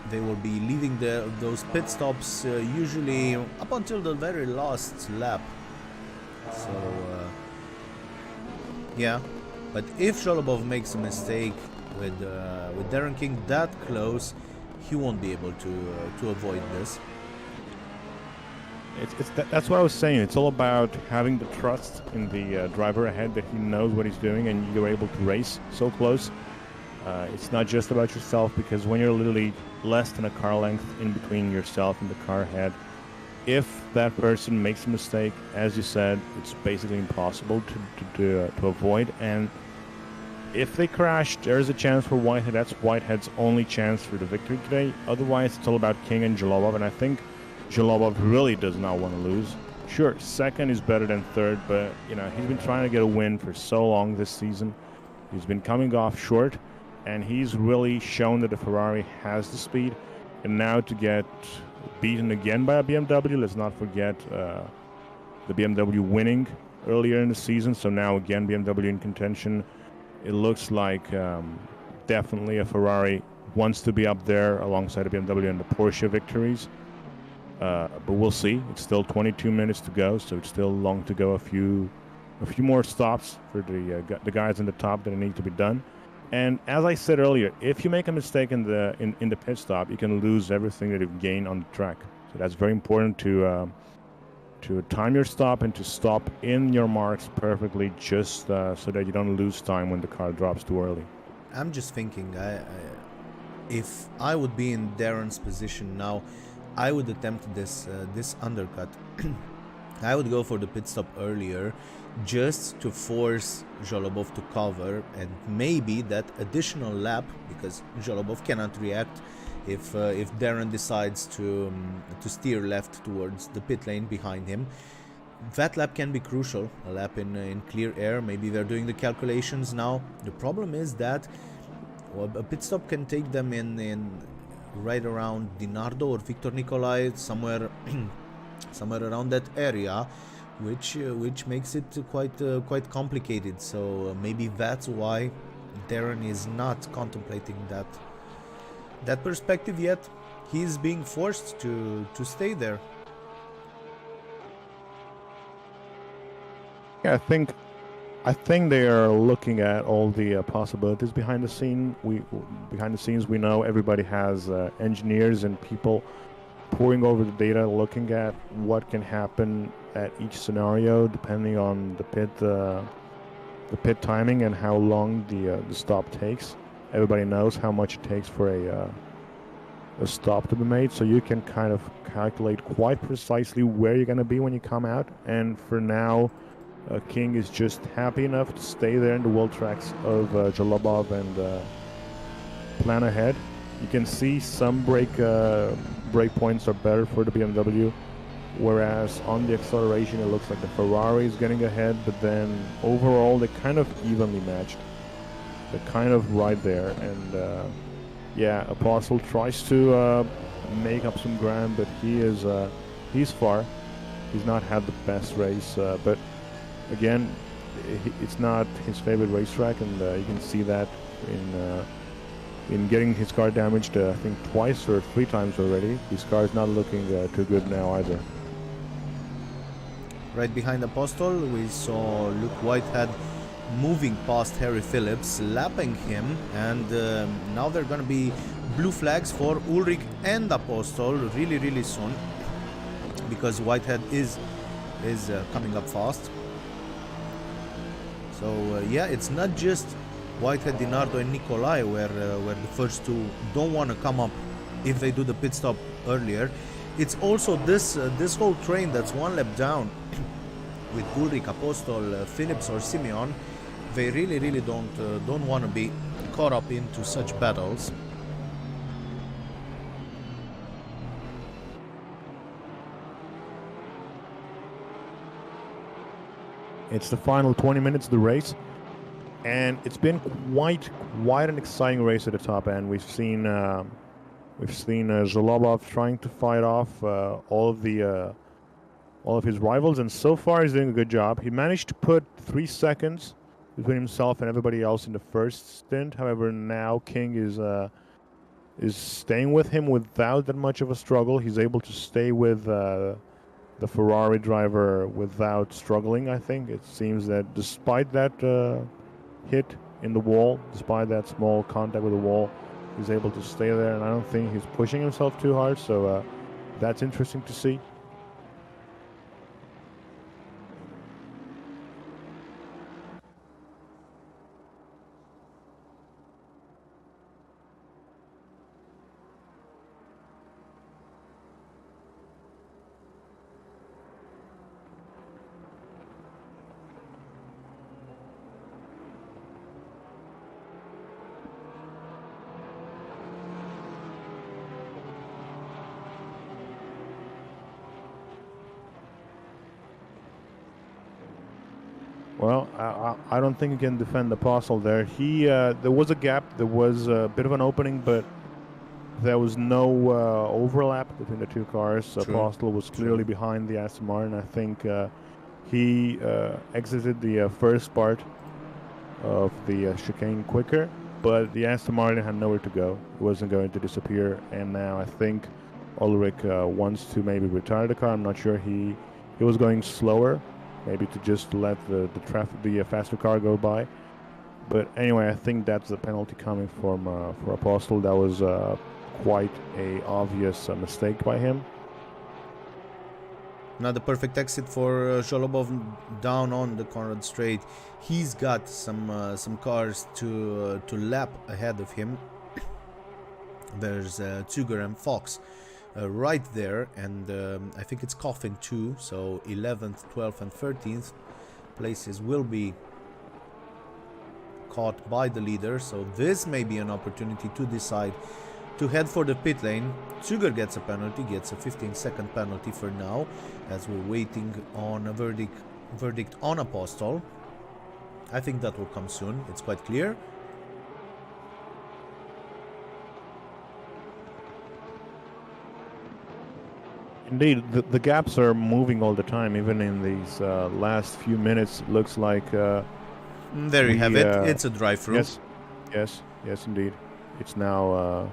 they will be leaving those pit stops usually up until the very last lap. So yeah, but if Jalobov makes a mistake with Darren King that close, he won't be able to avoid this. That's what I was saying. It's all about having the trust in the driver ahead, that he knows what he's doing, and you're able to race so close. It's not just about yourself, because when you're literally less than a car length in between yourself and the car ahead, if that person makes a mistake, as you said, it's basically impossible to avoid. And if they crash, there is a chance for Whitehead. That's Whitehead's only chance for the victory today. Otherwise, it's all about King and Jalobov, and I think Jalobov really does not want to lose. Sure, second is better than third, but you know, he's been trying to get a win for so long this season. He's been coming off short, and he's really shown that the Ferrari has the speed. And now to get beaten again by a BMW, let's not forget the BMW winning earlier in the season. So now again BMW in contention. It looks like definitely a Ferrari wants to be up there alongside the BMW and the Porsche victories. But we'll see. It's still 22 minutes to go, so it's still long to go. A few more stops for the guys in the top that need to be done. And as I said earlier, if you make a mistake in the pit stop, you can lose everything that you've gained on the track. So that's very important to time your stop and to stop in your marks perfectly, just so that you don't lose time when the car drops too early. I'm just thinking, if I would be in Darren's position now, I would attempt this undercut. I would go for the pit stop earlier, just to force Jalobov to cover, and maybe that additional lap, because Jalobov cannot react if Darren decides to steer left towards the pit lane behind him. That lap can be crucial, a lap in clear air. Maybe they're doing the calculations now. The problem is that a pit stop can take them in right around Dinardo or Victor Nicolai, somewhere somewhere around that area, which makes it quite complicated. So maybe that's why Darren is not contemplating that perspective yet. He's being forced to stay there. Yeah, I think they are looking at all the possibilities behind the scene. Behind the scenes, we know everybody has engineers and people poring over the data, looking at what can happen at each scenario, depending on the pit timing and how long the stop takes. Everybody knows how much it takes for a stop to be made, so you can kind of calculate quite precisely where you're going to be when you come out. And for now, King is just happy enough to stay there in the world tracks of Jalobov and plan ahead. You can see some break points are better for the BMW, whereas on the acceleration it looks like the Ferrari is getting ahead, but then overall they're kind of evenly matched. They're kind of right there, and yeah, Apostol tries to make up some ground, but he's far. He's not had the best race, but again, it's not his favorite racetrack, and you can see that in getting his car damaged, I think twice or 3 times already. His car is not looking too good now either. Right behind Apostol, we saw Luke Whitehead moving past Harry Phillips, lapping him, and now there are going to be blue flags for Ulrich and Apostol really soon, because Whitehead is coming up fast. So yeah, it's not just Whitehead, Dinardo and Nicolai where the first two don't want to come up if they do the pit stop earlier. It's also this whole train that's one lap down with Ulrich, Apostol, Phillips or Simeon. They really don't want to be caught up into such battles. It's the final 20 minutes of the race, and it's been quite an exciting race at the top end. We've seen Zalobov trying to fight off all of his rivals, and so far he's doing a good job. He managed to put 3 seconds between himself and everybody else in the first stint. However, now King is staying with him without that much of a struggle. He's able to stay with the Ferrari driver without struggling. I think it seems that despite that hit in the wall, despite that small contact with the wall, he's able to stay there, and I don't think he's pushing himself too hard, so that's interesting to see. Well, I don't think he can defend Apostol there. There was a gap, there was a bit of an opening, but there was no overlap between the two cars. True. Apostol was clearly behind the Aston Martin. I think he exited the first part of the chicane quicker, but the Aston Martin had nowhere to go. It wasn't going to disappear, and now I think Ulrich wants to maybe retire the car. I'm not sure. He was going slower, maybe to just let the faster car go by. But anyway, I think that's the penalty coming from for Apostol. That was quite a obvious mistake by him. Not the perfect exit for Zalobov down on the Conrad Straight. He's got some cars to lap ahead of him. There's Tugger and Fox right there, and I think it's Coffin too, so 11th, 12th and 13th places will be caught by the leader, so this may be an opportunity to decide to head for the pit lane. Züger gets a penalty, gets a 15-second penalty for now, as we're waiting on a verdict on Apostol. I think that will come soon, it's quite clear. Indeed, the gaps are moving all the time, even in these last few minutes. It looks like there you have it. It's a drive-through. Yes, indeed. It's now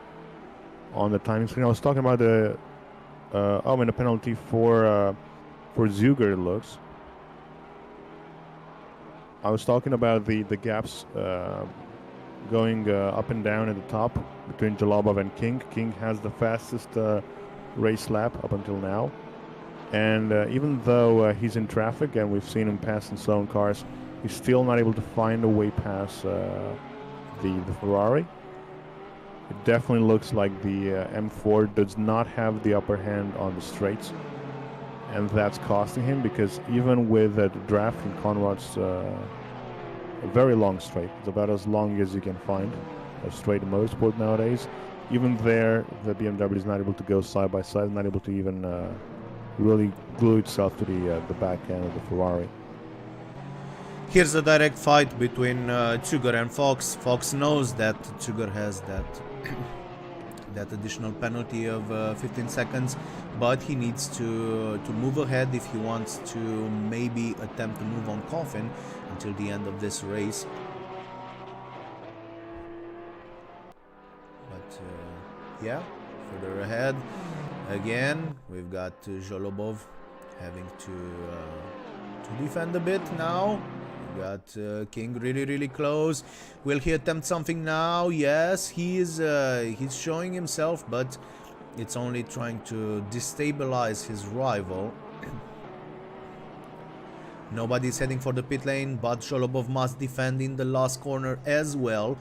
on the timing screen. I was talking about the and a penalty for Züger. It looks. I was talking about the gaps going up and down at the top between Jalobov and King. King has the fastest race lap up until now, and even though he's in traffic and we've seen him pass in slow cars, he's still not able to find a way past the Ferrari. It definitely looks like the M4 does not have the upper hand on the straights, and that's costing him, because even with the draft in Conrad's a very long straight, it's about as long as you can find a straight in motorsport nowadays. Even there, the BMW is not able to go side by side, not able to even really glue itself to the back end of the Ferrari. Here's a direct fight between Züger and Fox. Fox knows that Züger has that additional penalty of 15 seconds, but he needs to move ahead if he wants to maybe attempt to move on Coffin until the end of this race. But yeah, further ahead again, we've got Jalobov having to defend a bit now. We got King really close. Will he attempt something now? Yes, he's showing himself, but it's only trying to destabilize his rival. Nobody's heading for the pit lane, but Jalobov must defend in the last corner as well.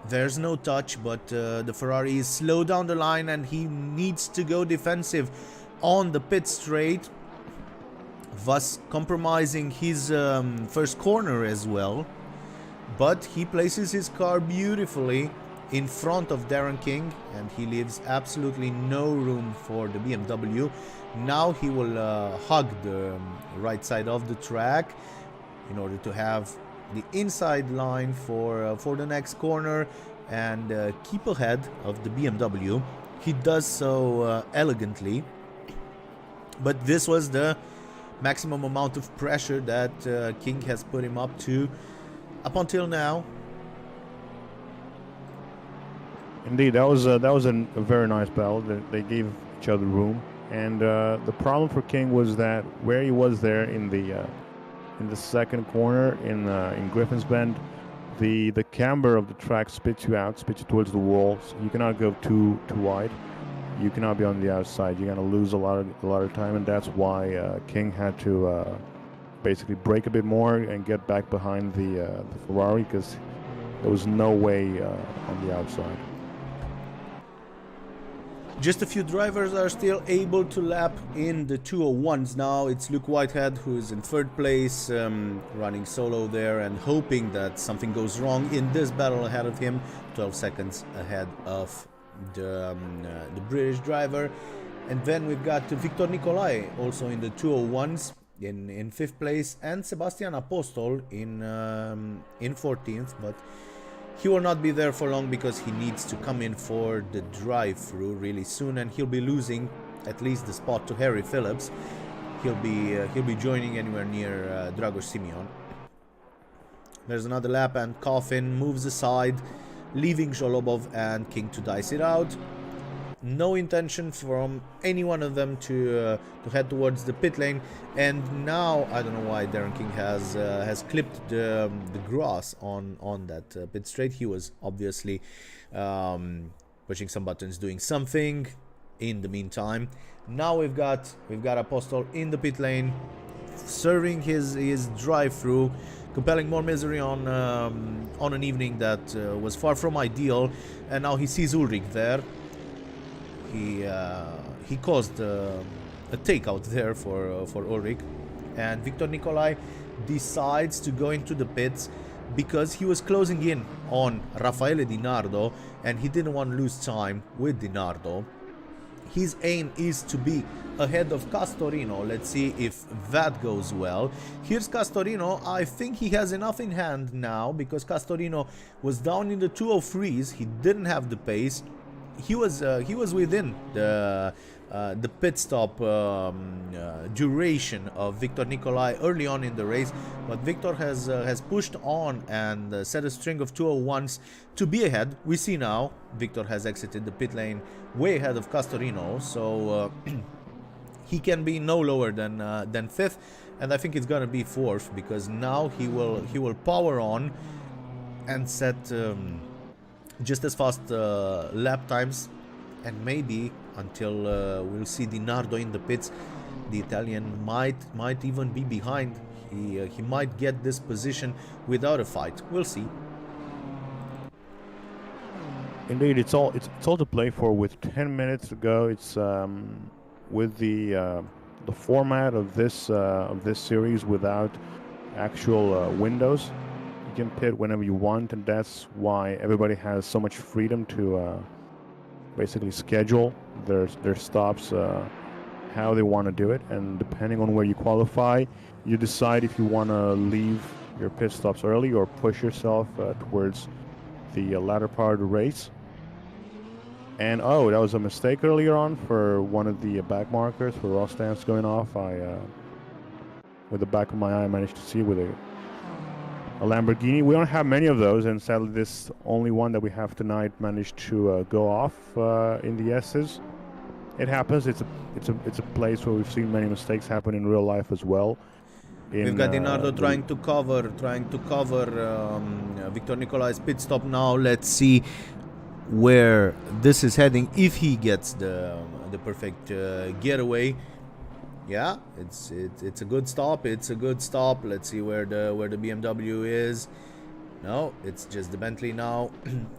There's no touch, but the Ferrari is slow down the line and he needs to go defensive on the pit straight, thus compromising his first corner as well. But he places his car beautifully in front of Darren King and he leaves absolutely no room for the BMW. Now he will hug the right side of the track in order to have the inside line for the next corner and keep ahead of the BMW. He does so elegantly, but this was the maximum amount of pressure that King has put him up up until now. Indeed, that was a very nice battle. They gave each other room, and the problem for King was that where he was there in the second corner in Griffin's Bend, the camber of the track spits you towards the wall. So you cannot go too wide. You cannot be on the outside. You're gonna lose a lot of time, and that's why King had to basically brake a bit more and get back behind the Ferrari, because there was no way on the outside. Just a few drivers are still able to lap in the 201s now. It's Luke Whitehead who is in third place, running solo there and hoping that something goes wrong in this battle ahead of him, 12 seconds ahead of the British driver. And then we've got Victor Nicolai also in the 201s in fifth place, and Sebastian Apostol in 14th, but he will not be there for long because he needs to come in for the drive-through really soon, and he'll be losing at least the spot to Harry Phillips. He'll be joining anywhere near Dragoș Simeon. There's another lap and Coffin moves aside, leaving Jalobov and King to dice it out. No intention from any one of them to head towards the pit lane, and now I don't know why Darren King has clipped the grass on that pit straight. He was obviously pushing some buttons, doing something in the meantime. Now we've got Apostol in the pit lane, serving his drive-through, compelling more misery on an evening that was far from ideal, and now he sees Ulrich there. He caused a takeout there for Ulrich, and Victor Nicolai decides to go into the pits, because he was closing in on Raffaele Di Nardo and he didn't want to lose time with Di Nardo. His aim is to be ahead of Castorino. Let's see if that goes well. Here's Castorino. I think he has enough in hand now because Castorino was down in the 203s. He didn't have the pace. He was within the pit stop duration of Victor Nicolai early on in the race, but Victor has pushed on and set a string of 201s to be ahead. We see now Victor has exited the pit lane way ahead of Castorino, so he can be no lower than fifth, and I think it's gonna be fourth because now he will power on and set just as fast lap times, and maybe until we'll see Di Nardo in the pits, the Italian might even be behind. He might get this position without a fight. We'll see. Indeed, it's all to play for with 10 minutes to go. It's with the format of this series without actual windows. You can pit whenever you want, and that's why everybody has so much freedom to basically schedule their stops how they want to do it, and depending on where you qualify, you decide if you want to leave your pit stops early or push yourself towards the latter part of the race. And oh, that was a mistake earlier on for one of the back markers for raw stamps going off. I with the back of my eye I managed to see with a Lamborghini. We don't have many of those, and sadly this only one that we have tonight managed to go off in the S's. It happens. It's a place where we've seen many mistakes happen in real life as well. We've got Di Nardo trying to cover Victor Nicolai's pit stop now. Let's see where this is heading if he gets the perfect getaway. Yeah, it's a good stop. It's a good stop. Let's see where the BMW is. No, it's just the Bentley now.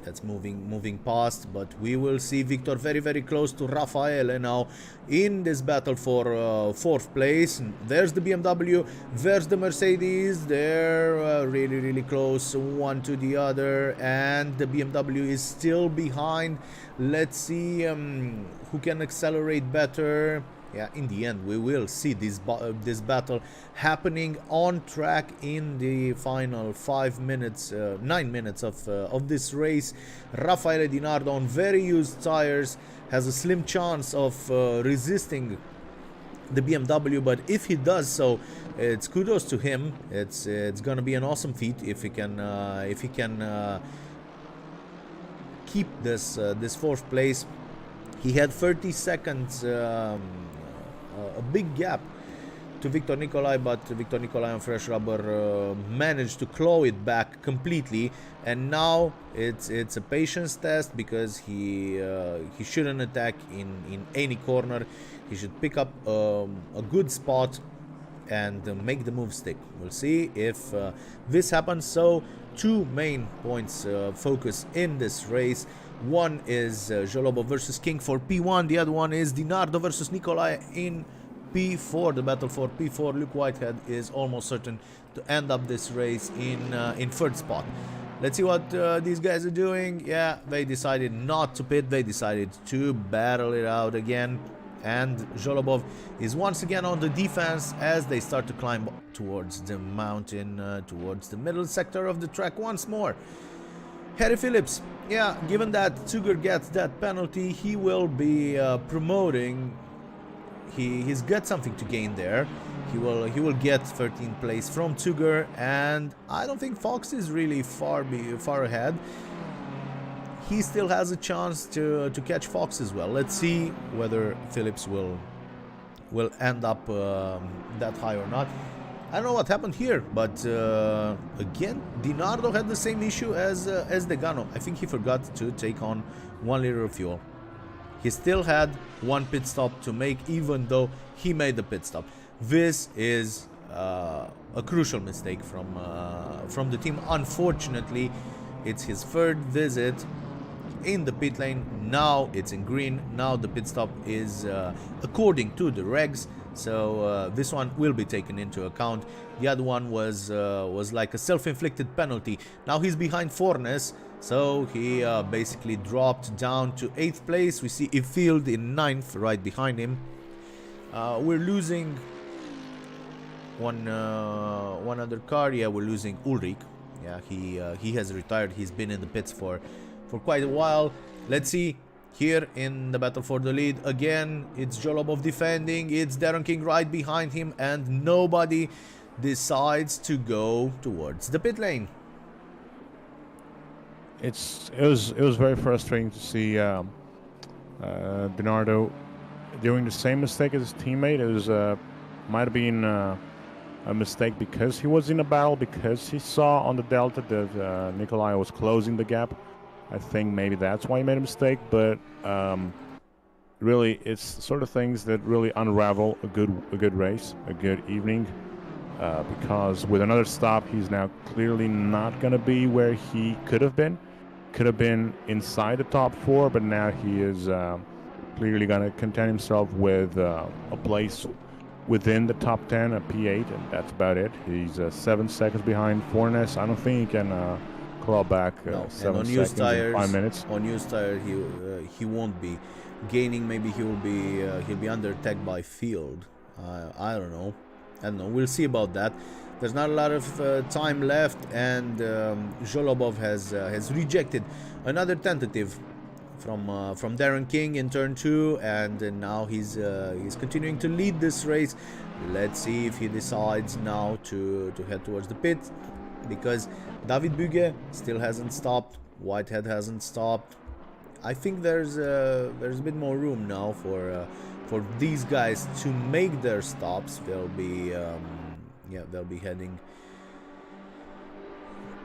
That's moving past, but we will see Victor very, very close to Raffaele now in this battle for fourth place. There's the BMW, there's the Mercedes. They're really, really close one to the other, and the BMW is still behind. Let's see who can accelerate better. Yeah, in the end, we will see this battle happening on track in the final 9 minutes of this race. Raffaele Di Nardo on very used tires has a slim chance of resisting the BMW, but if he does so, it's kudos to him. It's gonna be an awesome feat if he can keep this fourth place. He had 30 seconds. A big gap to Victor Nicolai, but Victor Nicolai on fresh rubber managed to claw it back completely, and now it's a patience test because he shouldn't attack in any corner. He should pick up a good spot and make the move stick. We'll see if this happens. So 2 main points focus in this race. One is Jolobo versus King for P1. The other one is Di Nardo versus Nicolai in P4. The battle for P4. Luke Whitehead is almost certain to end up this race in third spot. Let's see what these guys are doing. Yeah, they decided not to pit. They decided to battle it out again. And Jolobov is once again on the defense as they start to climb towards the mountain, towards the middle sector of the track once more. Harry Phillips, yeah, given that Tugger gets that penalty, he will be promoting. He's got something to gain there. He will get 13th place from Tugger, and I don't think Fox is really far ahead. He still has a chance to catch Fox as well. Let's see whether Phillips will end up that high or not. I don't know what happened here, but again, Di Nardo had the same issue as Degano. I think he forgot to take on 1 liter of fuel. He still had 1 pit stop to make, even though he made the pit stop. This is a crucial mistake from the team. Unfortunately, it's his 3rd visit in the pit lane. Now it's in green. Now the pit stop is according to the regs. So this one will be taken into account. The other one was like a self-inflicted penalty. Now he's behind Fornes, so he basically dropped down to 8th place. We see Ifield in 9th, right behind him. We're losing one other car. Yeah, we're losing Ulrich. Yeah, he has retired. He's been in the pits for quite a while. Let's see. Here in the battle for the lead, again, it's Jolobov defending, it's Darren King right behind him, and nobody decides to go towards the pit lane. It was very frustrating to see Bernardo doing the same mistake as his teammate. It was might have been a mistake because he was in a battle, because he saw on the Delta that Nikolai was closing the gap. I think maybe that's why he made a mistake, but really it's sort of things that really unravel a good race, a good evening, because with another stop he's now clearly not going to be where he could have been. Could have been inside the top 4, but now he is clearly going to content himself with a place within the top 10, a P8, and that's about it. He's 7 seconds behind Fornes. I don't think he can claw back 7 seconds in 5 minutes. On used tire, he won't be gaining. Maybe he'll be under attack by Field. I don't know. We'll see about that. There's not a lot of time left, and Jolobov has rejected another tentative from Darren King in turn 2, and now he's continuing to lead this race. Let's see if he decides now to head towards the pit, because David Büge still hasn't stopped. Whitehead hasn't stopped. I think there's a bit more room now for these guys to make their stops. They'll be heading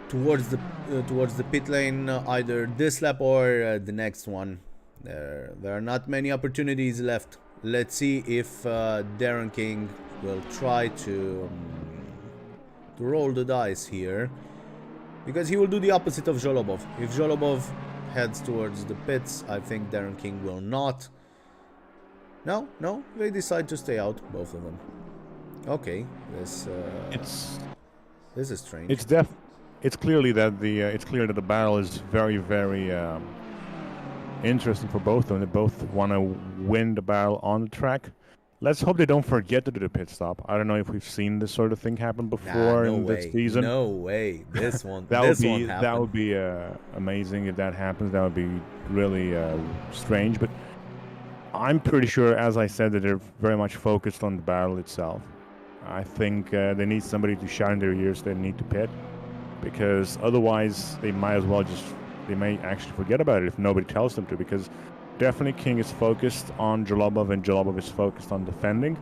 towards the pit lane, either this lap or the next one. There are not many opportunities left. Let's see if Darren King will try to roll the dice here, because he will do the opposite of Jolobov. If Jolobov heads towards the pits, I think Darren King will not. No, they decide to stay out, both of them. Okay, this is strange. It's clearly that it's clear that the battle is very, very interesting for both of them. They both want to win the battle on the track. Let's hope they don't forget to do the pit stop. I don't know if we've seen this sort of thing happen before this season. No way. This won't. That would be amazing if that happens. That would be really strange. But I'm pretty sure, as I said, that they're very much focused on the battle itself. I think they need somebody to shout in their ears they need to pit, because otherwise they might as well they may actually forget about it if nobody tells them to, because definitely King is focused on Jolobov and Jolobov is focused on defending.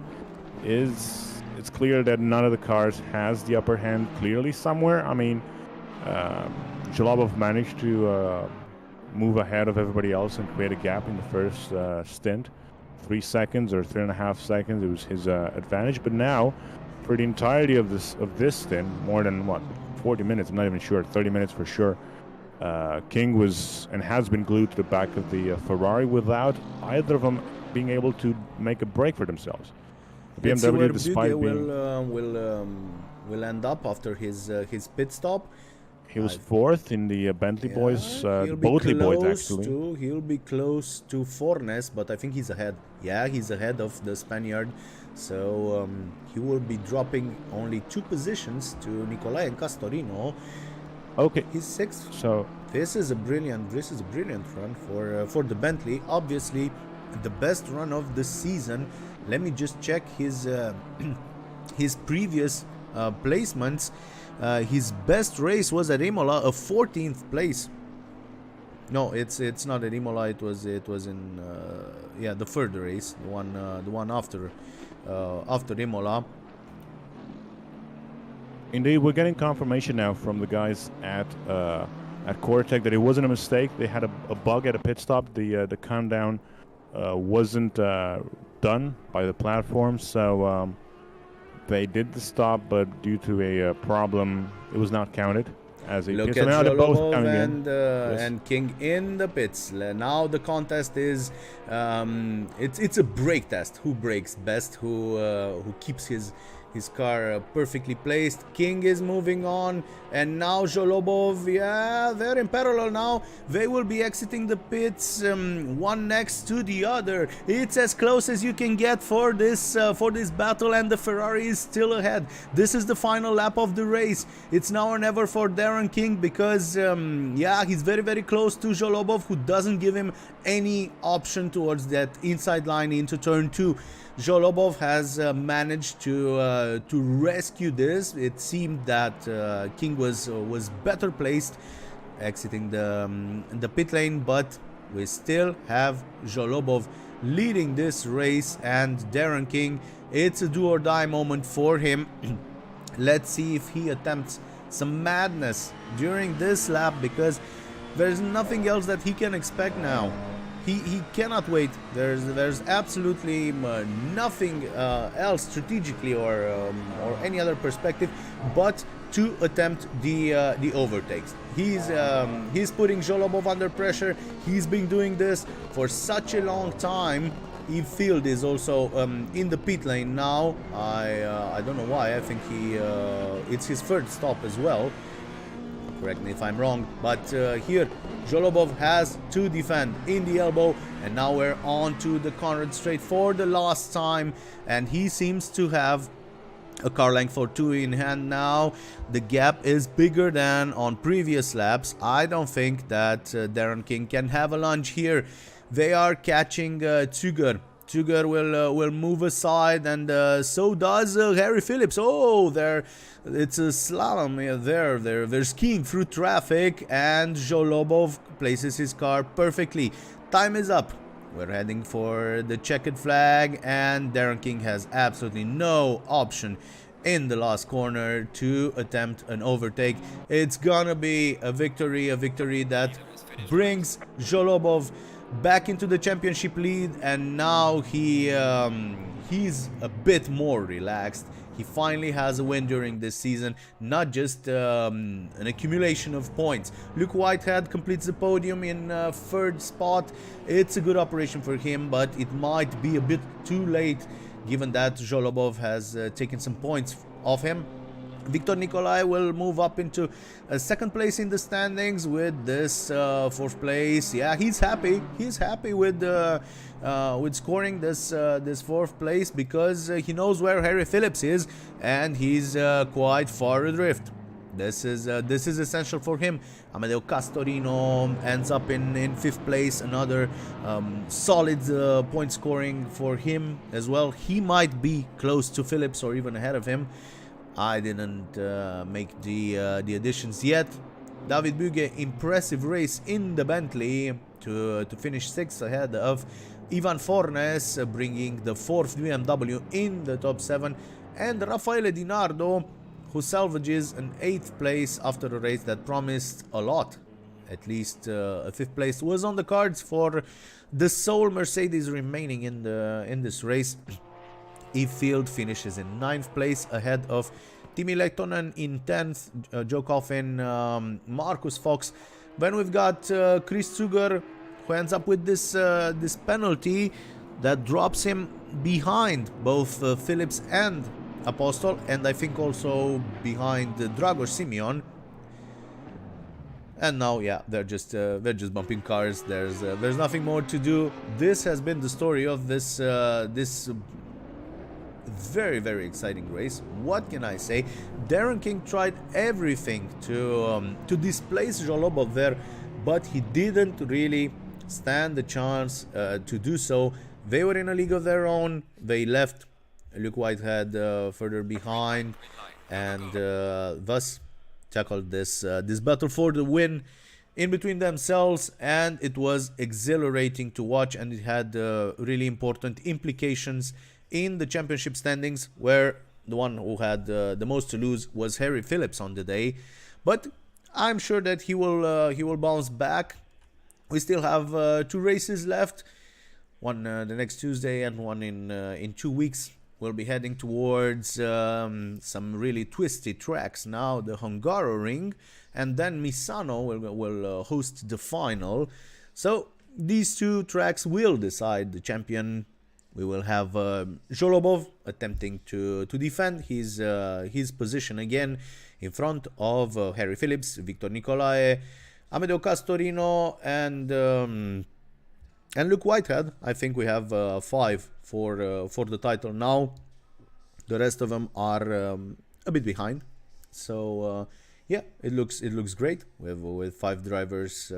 It's clear that none of the cars has the upper hand clearly somewhere. I mean, Jolobov managed to move ahead of everybody else and create a gap in the first stint. 3 seconds or 3.5 seconds, it was his advantage. But now, for the entirety of this stint, more than 40 minutes, I'm not even sure, 30 minutes for sure, King was and has been glued to the back of the Ferrari without either of them being able to make a break for themselves. The BMW, despite being will end up after his pit stop. He was 4th in the Bentley boys, Botley boys actually. He'll be close to Fornes, but I think he's ahead. Yeah, he's ahead of the Spaniard. So he will be dropping only 2 positions to Nicolai and Castorino. Okay, he's 6th. So this is a brilliant run for the Bentley. Obviously, the best run of the season. Let me just check his his previous placements. His best race was at Imola, a 14th place. No, it's not at Imola. It was in the third race, the one after Imola. Indeed, we're getting confirmation now from the guys at Cortec that it wasn't a mistake. They had a bug at a pit stop. The countdown wasn't done by the platform, so they did the stop, but due to a problem, it was not counted. as he Look is. at So now they're both Jolobov coming in. and King in the pits. Now the contest is it's a brake test. Who brakes best? Who keeps his car perfectly placed. King is moving on, and now Jolobov, yeah, they're in parallel now. They will be exiting the pits, one next to the other. It's as close as you can get for this battle, and the Ferrari is still ahead. This is the final lap of the race. It's now or never for Darren King, because yeah, he's very, very close to Jolobov, who doesn't give him any option towards that inside line into turn 2. Jolobov has managed to rescue this. It seemed that King was better placed exiting the pit lane, but we still have Jolobov leading this race, and Darren King, it's a do or die moment for him. Let's see if he attempts some madness during this lap, because there's nothing else that he can expect now. He cannot wait. There's absolutely nothing else strategically or any other perspective but to attempt the overtakes. He's putting Jolobov under pressure. He's been doing this for such a long time. Eve Field is also in the pit lane now. I don't know why. I think it's his third stop as well. Correct me if I'm wrong, but here Jolobov has to defend in the elbow, and now we're on to the Conrad Straight for the last time, and he seems to have a car length for 2 in hand now. The gap is bigger than on previous laps. I don't think that Darren King can have a lunge here. They are catching Tugger. Tugger will move aside, and so does Harry Phillips. Oh, it's a slalom there. They're skiing through traffic, and Jolobov places his car perfectly. Time is up. We're heading for the checkered flag, and Darren King has absolutely no option in the last corner to attempt an overtake. It's gonna be a victory that brings Jolobov back into the championship lead, and now he's a bit more relaxed. He finally has a win during this season, not just an accumulation of points. Luke Whitehead completes the podium in third spot. It's a good operation for him, but it might be a bit too late given that Jolobov has taken some points off him. Victor Nicolai will move up into second place in the standings with this fourth place. Yeah, he's happy. He's happy with scoring this fourth place, because he knows where Harry Phillips is, and he's quite far adrift. This is essential for him. Amedeo Castorino ends up in fifth place. Another solid point scoring for him as well. He might be close to Phillips or even ahead of him. I didn't make the additions yet. David Büge, impressive race in the Bentley to finish 6th ahead of Ivan Fornes, bringing the 4th BMW in the top 7, and Raffaele Di Nardo, who salvages an 8th place after a race that promised a lot. At least a 5th place was on the cards for the sole Mercedes remaining in this race. Eve Field finishes in 9th place ahead of Timi Lehtinen in 10th, Joe Coffin, Marcus Fox. Then we've got Chris Tugger, who ends up with this penalty that drops him behind both Phillips and Apostol, and I think also behind Dragoș Simeon. And now, yeah, they're just bumping cars. There's nothing more to do. This has been the story of this very, very exciting race. What can I say? Darren King tried everything to displace Jolobov there, but he didn't really stand the chance to do so. They were in a league of their own. They left Luke Whitehead further behind, and thus tackled this battle for the win in between themselves, and it was exhilarating to watch, and it had really important implications in the championship standings, where the one who had the most to lose was Harry Phillips on the day. But I'm sure that he will bounce back. We still have 2 races left, one the next Tuesday and one in 2 weeks. we'll be heading towards some really twisty tracks now, the Hungaroring, and then Misano will host the final. So these two tracks will decide the champion. We will have Zholobov attempting to defend his position again in front of Harry Phillips, Victor Nicolae, Amedeo Castorino, and Luke Whitehead. I think we have 5 for the title now. The rest of them are a bit behind. So yeah, it looks great with 5 drivers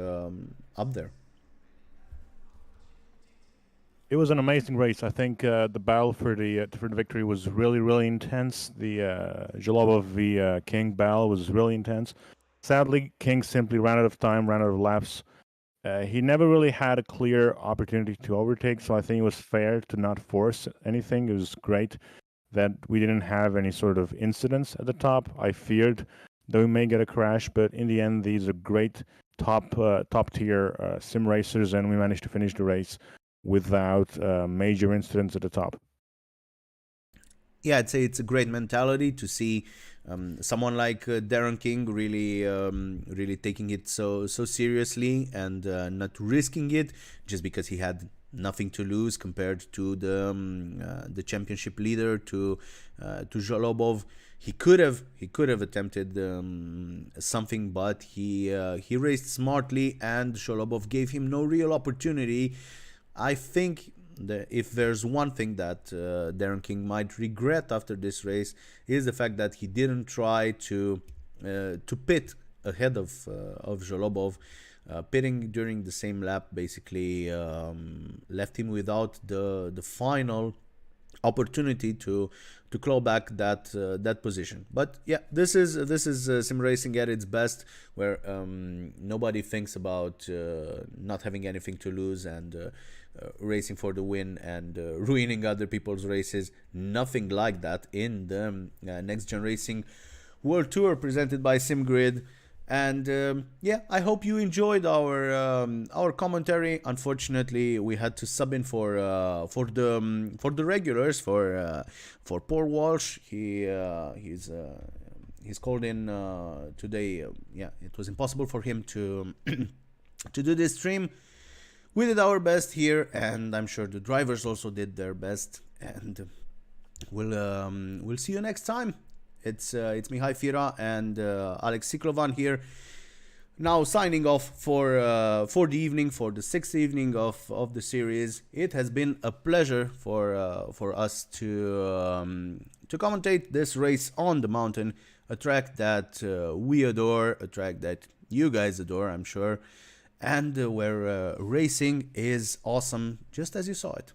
up there. It was an amazing race. I think the battle for the victory was really intense. The Zholobov v King battle was really intense. Sadly, King simply ran out of time, ran out of laps. He never really had a clear opportunity to overtake, so I think it was fair to not force anything. It was great that we didn't have any sort of incidents at the top. I feared that we may get a crash, but in the end, these are great top tier sim racers, and we managed to finish the race without major incidents at the top. Yeah, I'd say it's a great mentality to see someone like Darren King really taking it so seriously and not risking it just because he had nothing to lose compared to the championship leader, to Zholobov. He could have attempted something, but he raced smartly, and Zholobov gave him no real opportunity. I think that if there's one thing that Darren King might regret after this race is the fact that he didn't try to pit ahead of Zholobov. Pitting during the same lap basically left him without the final opportunity to claw back that position. But yeah, this is sim racing at its best, where nobody thinks about not having anything to lose and racing for the win and ruining other people's races. Nothing like that in the NXTGEN Racing World Tour presented by SimGrid. And yeah, I hope you enjoyed our commentary. Unfortunately, we had to sub in for the regulars, for poor Walsh. He's called in today. Yeah, it was impossible for him to to do this stream. We did our best here, and I'm sure the drivers also did their best. And we'll see you next time. It's Mihai Fira and Alex Siklovan here, now signing off for the evening, for the 6th evening of the series. It has been a pleasure for us to commentate this race on the mountain, a track that we adore, a track that you guys adore, I'm sure, and where racing is awesome, just as you saw it.